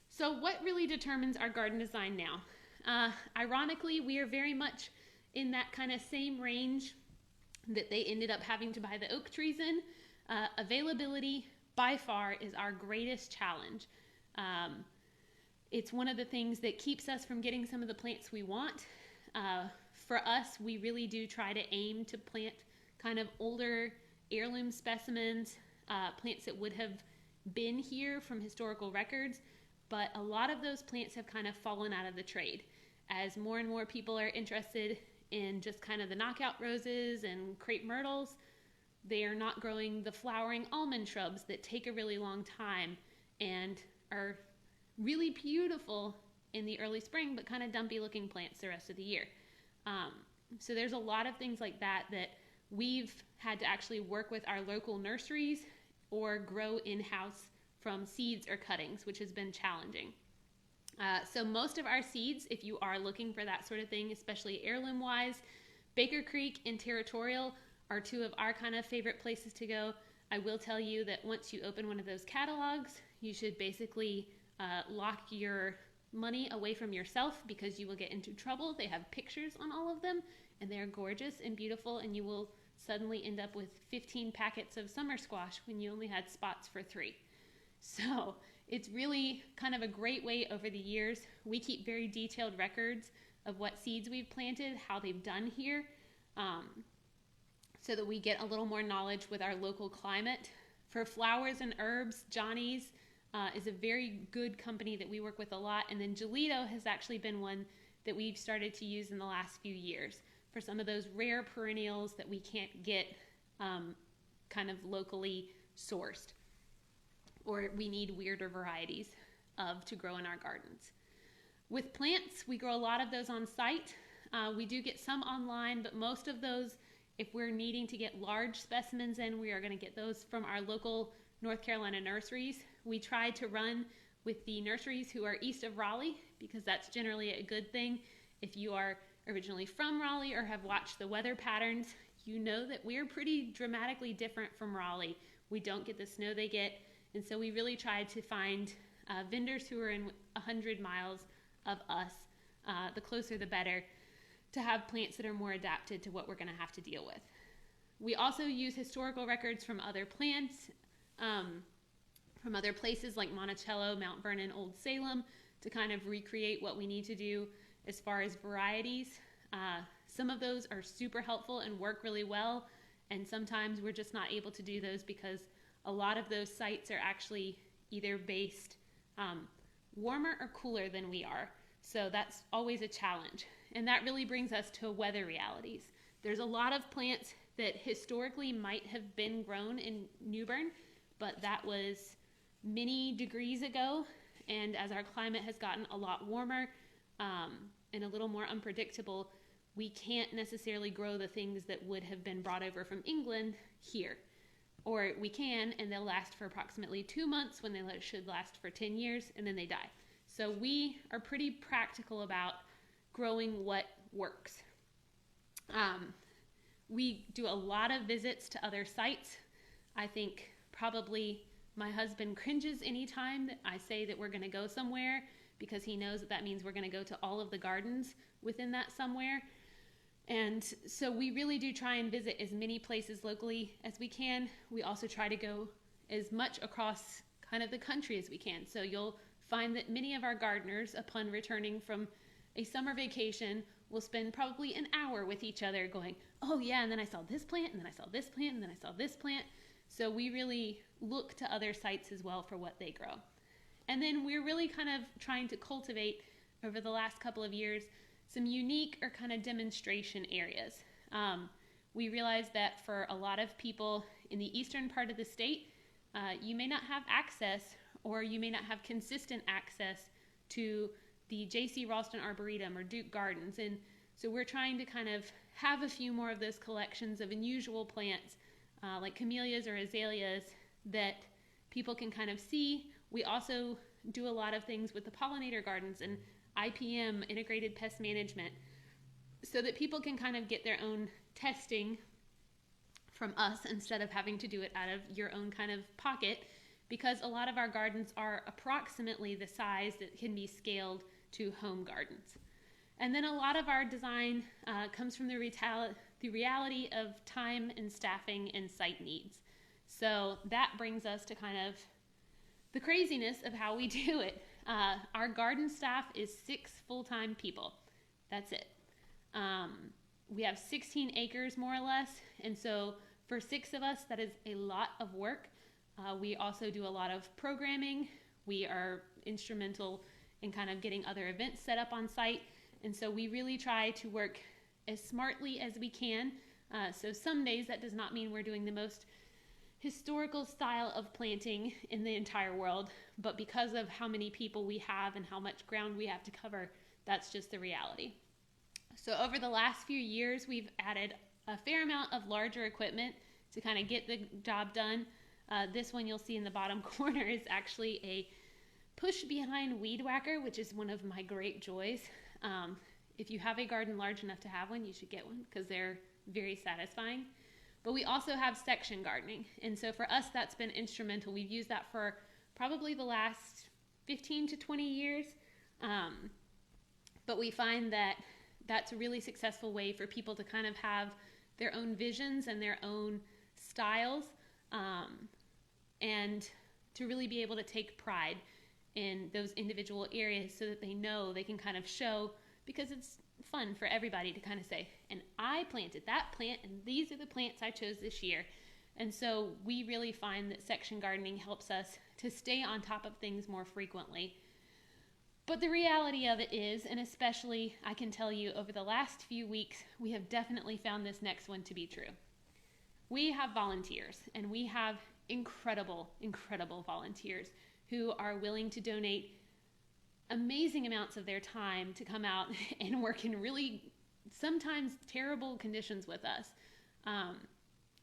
So what really determines our garden design now? Ironically, we are very much in that kind of same range that they ended up having to buy the oak trees in. Availability, by far, is our greatest challenge. It's one of the things that keeps us from getting some of the plants we want. For us, we really do try to aim to plant kind of older heirloom specimens, plants that would have been here from historical records, but a lot of those plants have kind of fallen out of the trade. As more and more people are interested in just kind of the knockout roses and crepe myrtles, they are not growing the flowering almond shrubs that take a really long time and are really beautiful in the early spring, but kind of dumpy looking plants the rest of the year. So there's a lot of things like that that we've had to actually work with our local nurseries or grow in-house from seeds or cuttings, which has been challenging. So most of our seeds, if you are looking for that sort of thing, especially heirloom-wise, Baker Creek and Territorial are two of our kind of favorite places to go. I will tell you that once you open one of those catalogs, you should basically lock your money away from yourself because you will get into trouble. They have pictures on all of them, and they are gorgeous and beautiful, and you will suddenly end up with 15 packets of summer squash when you only had spots for 3. So it's really kind of a great way over the years. We keep very detailed records of what seeds we've planted, how they've done here, so that we get a little more knowledge with our local climate. For flowers and herbs, Johnny's is a very good company that we work with a lot. And then Gelito has actually been one that we've started to use in the last few years for some of those rare perennials that we can't get kind of locally sourced, or we need weirder varieties of to grow in our gardens. With plants, we grow a lot of those on site. We do get some online, but most of those, if we're needing to get large specimens in, we are going to get those from our local North Carolina nurseries. We try to run with the nurseries who are east of Raleigh because that's generally a good thing. If you are originally from Raleigh or have watched the weather patterns, you know that we're pretty dramatically different from Raleigh. We don't get the snow they get, and so we really try to find vendors who are in 100 miles of us, the closer the better, to have plants that are more adapted to what we're going to have to deal with. We also use historical records from other plants, from other places like Monticello, Mount Vernon, Old Salem, to kind of recreate what we need to do as far as varieties. Some of those are super helpful and work really well, and sometimes we're just not able to do those because a lot of those sites are actually either based warmer or cooler than we are. So that's always a challenge. And that really brings us to weather realities. There's a lot of plants that historically might have been grown in New Bern, but that was many degrees ago. And as our climate has gotten a lot warmer and a little more unpredictable, we can't necessarily grow the things that would have been brought over from England here. Or we can, and they'll last for approximately 2 months when they should last for 10 years, and then they die. So we are pretty practical about growing what works. We do a lot of visits to other sites. I think probably my husband cringes anytime that I say that we're going to go somewhere because he knows that that means we're going to go to all of the gardens within that somewhere. And so we really do try and visit as many places locally as we can. We also try to go as much across kind of the country as we can. So you'll find that many of our gardeners, upon returning from a summer vacation, will spend probably an hour with each other going, oh yeah, and then I saw this plant, and then I saw this plant, and then I saw this plant. So we really look to other sites as well for what they grow. And then we're really kind of trying to cultivate, over the last couple of years, some unique or kind of demonstration areas. We realize that for a lot of people in the eastern part of the state, you may not have access, or you may not have consistent access to the J.C. Ralston Arboretum or Duke Gardens. And so we're trying to kind of have a few more of those collections of unusual plants, like camellias or azaleas, that people can kind of see. We also do a lot of things with the pollinator gardens and IPM, integrated pest management, so that people can kind of get their own testing from us instead of having to do it out of your own kind of pocket, because a lot of our gardens are approximately the size that can be scaled to home gardens. And then a lot of our design comes from the reality of time and staffing and site needs. So that brings us to kind of the craziness of how we do it. Our garden staff is 6 full-time people. That's it. We have 16 acres more or less, and so for 6 of us, that is a lot of work. We also do a lot of programming. We are instrumental in kind of getting other events set up on site, and so we really try to work as smartly as we can. So some days that does not mean we're doing the most historical style of planting in the entire world, but because of how many people we have and how much ground we have to cover, that's just the reality. So over the last few years, we've added a fair amount of larger equipment to kind of get the job done. This one you'll see in the bottom corner is actually a push behind weed whacker, which is one of my great joys. If you have a garden large enough to have one, you should get one because they're very satisfying. But we also have section gardening, and so for us that's been instrumental. We've used that for probably the last 15 to 20 years, but we find that that's a really successful way for people to kind of have their own visions and their own styles, and to really be able to take pride in those individual areas so that they know they can kind of show, because it's fun for everybody to kind of say, and I planted that plant and these are the plants I chose this year. And so we really find that section gardening helps us to stay on top of things more frequently. But the reality of it is, and especially I can tell you over the last few weeks, we have definitely found this next one to be true. We have volunteers, and we have incredible, incredible volunteers who are willing to donate amazing amounts of their time to come out and work in really sometimes terrible conditions with us.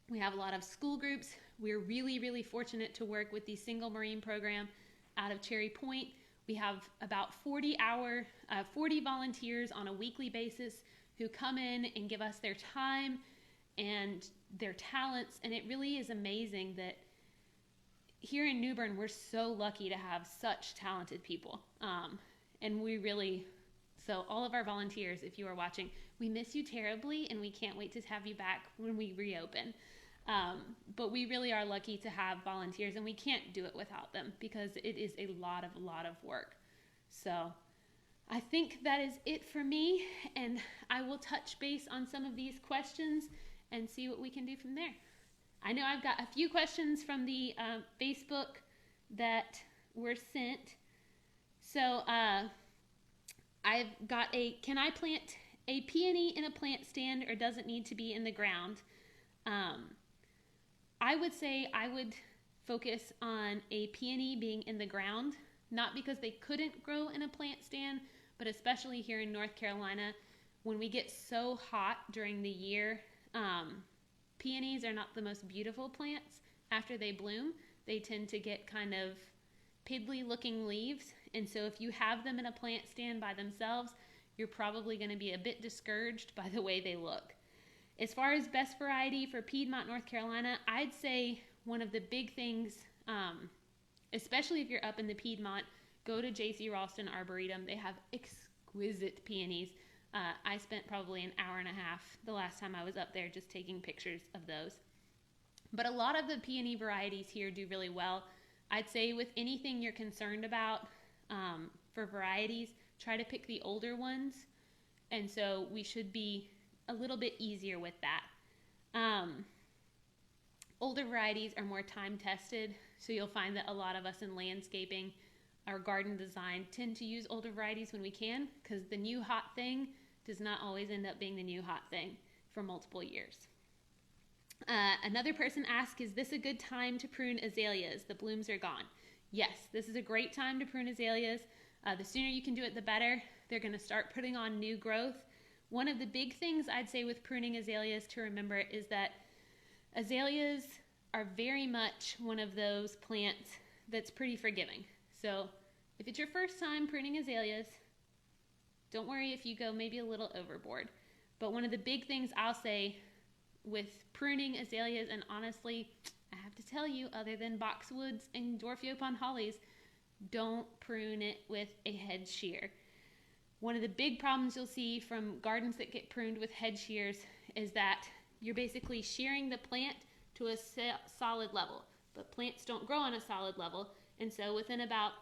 We have a lot of school groups. We're really, really fortunate to work with the Single Marine program out of Cherry Point. We have about 40 volunteers on a weekly basis who come in and give us their time and their talents, and it really is amazing that here in New Bern, we're so lucky to have such talented people. And we really, so all of our volunteers, if you are watching, we miss you terribly, and we can't wait to have you back when we reopen. But we really are lucky to have volunteers, and we can't do it without them because it is a lot of work. So I think that is it for me, and I will touch base on some of these questions and see what we can do from there. I know I've got a few questions from the Facebook that were sent. So I've got can I plant a peony in a plant stand, or does it need to be in the ground? I would say I would focus on a peony being in the ground, not because they couldn't grow in a plant stand, but especially here in North Carolina, when we get so hot during the year, peonies are not the most beautiful plants. After they bloom, they tend to get kind of piddly looking leaves, and so if you have them in a plant stand by themselves, you're probably going to be a bit discouraged by the way they look. As far as best variety for Piedmont, North Carolina, I'd say one of the big things, especially if you're up in the Piedmont, go to J.C. Ralston Arboretum. They have exquisite peonies. I spent probably an hour and a half the last time I was up there just taking pictures of those. But a lot of the peony varieties here do really well. I'd say with anything you're concerned about for varieties, try to pick the older ones. And so we should be a little bit easier with that. Older varieties are more time tested, so you'll find that a lot of us in landscaping, our garden design, tend to use older varieties when we can, because the new hot thing does not always end up being the new hot thing for multiple years. Another person asked, is this a good time to prune azaleas? The blooms are gone. Yes, this is a great time to prune azaleas. The sooner you can do it, the better. They're going to start putting on new growth. One of the big things I'd say with pruning azaleas to remember is that azaleas are very much one of those plants that's pretty forgiving. So if it's your first time pruning azaleas, don't worry if you go maybe a little overboard. But one of the big things I'll say with pruning azaleas, and honestly, I have to tell you, other than boxwoods and dwarf Yopon hollies, don't prune it with a head shear. One of the big problems you'll see from gardens that get pruned with head shears is that you're basically shearing the plant to a solid level, but plants don't grow on a solid level, and so within about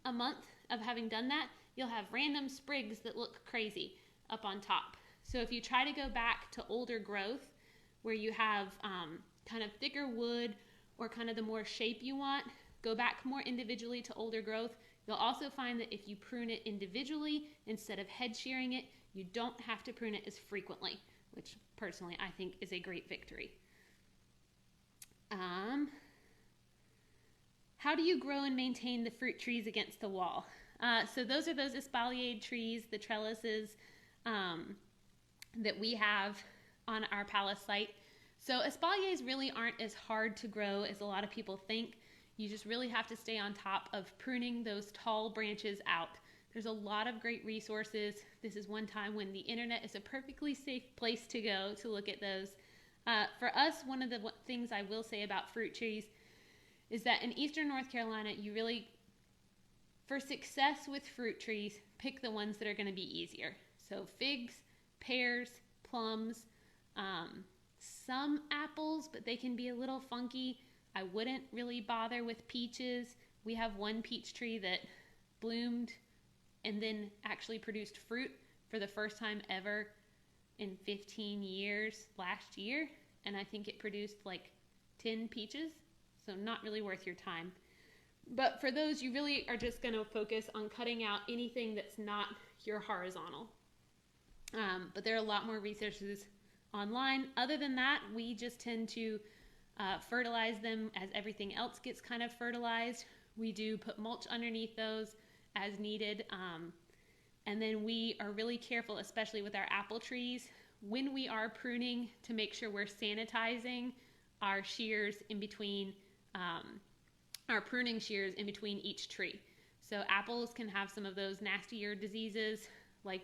a month of having done that, you'll have random sprigs that look crazy up on top. So if you try to go back to older growth where you have kind of thicker wood or kind of the more shape you want, go back more individually to older growth. You'll also find that if you prune it individually instead of head shearing it, you don't have to prune it as frequently, which personally I think is a great victory. How do you grow and maintain the fruit trees against the wall? So those are those espaliered trees, the trellises that we have on our palace site. So espaliers really aren't as hard to grow as a lot of people think. You just really have to stay on top of pruning those tall branches out. There's a lot of great resources. This is one time when the internet is a perfectly safe place to go to look at those. For us, one of the things I will say about fruit trees is that in eastern North Carolina, you really, for success with fruit trees, pick the ones that are going to be easier. So figs, pears, plums, some apples, but they can be a little funky. I wouldn't really bother with peaches. We have one peach tree that bloomed and then actually produced fruit for the first time ever in 15 years last year, and I think it produced like 10 peaches. So not really worth your time. But for those, you really are just going to focus on cutting out anything that's not your horizontal. But there are a lot more resources online. Other than that, we just tend to fertilize them as everything else gets kind of fertilized. We do put mulch underneath those as needed. And then we are really careful, especially with our apple trees, when we are pruning, to make sure we're sanitizing our shears in between our pruning shears in between each tree. So apples can have some of those nastier diseases like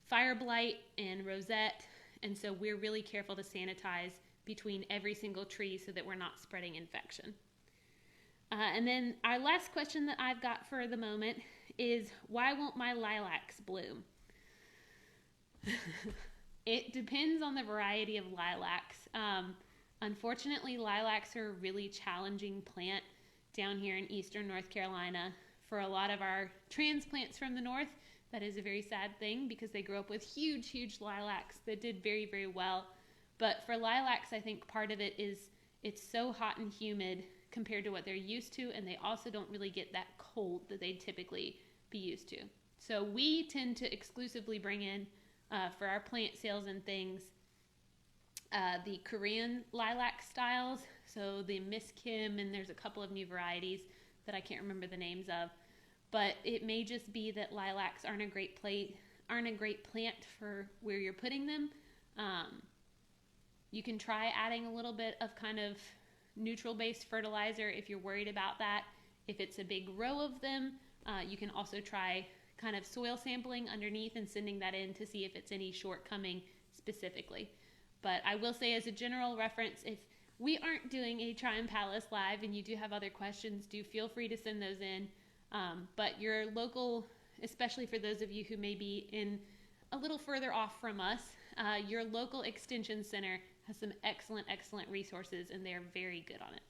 fire blight and rosette, and so we're really careful to sanitize between every single tree so that we're not spreading infection. And then our last question that I've got for the moment is, why won't my lilacs bloom? It depends on the variety of lilacs. Unfortunately, lilacs are a really challenging plant down here in eastern North Carolina. For a lot of our transplants from the north, that is a very sad thing because they grew up with huge, huge lilacs that did very, very well. But for lilacs, I think part of it is it's so hot and humid compared to what they're used to, and they also don't really get that cold that they'd typically be used to. So we tend to exclusively bring in, for our plant sales and things, the Korean lilac styles, so the Miss Kim, and there's a couple of new varieties that I can't remember the names of. But it may just be that lilacs aren't a great plant for where you're putting them. You can try adding a little bit of kind of neutral-based fertilizer if you're worried about that. If it's a big row of them, you can also try kind of soil sampling underneath and sending that in to see if it's any shortcoming specifically. But I will say, as a general reference, if we aren't doing a Tryon Palace Live and you do have other questions, do feel free to send those in. But your local, especially for those of you who may be in a little further off from us, your local extension center has some excellent, excellent resources, and they're very good on it.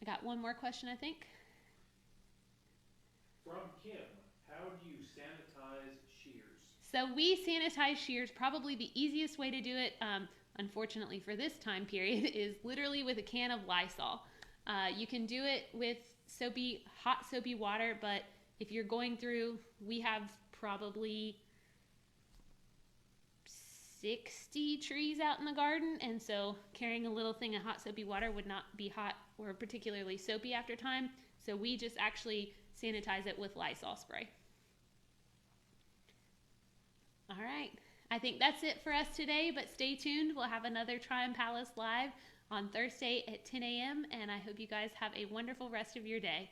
I got one more question, I think. From Kim, how do you sanitize shears? So we sanitize shears. Probably the easiest way to do it, unfortunately for this time period, is literally with a can of Lysol. You can do it with hot soapy water, but if you're going through, we have probably 60 trees out in the garden, and so carrying a little thing of hot soapy water would not be hot or particularly soapy after time. So we just actually sanitize it with Lysol spray. All right. I think that's it for us today, but stay tuned. We'll have another Tryon Palace Live on Thursday at 10 a.m., and I hope you guys have a wonderful rest of your day.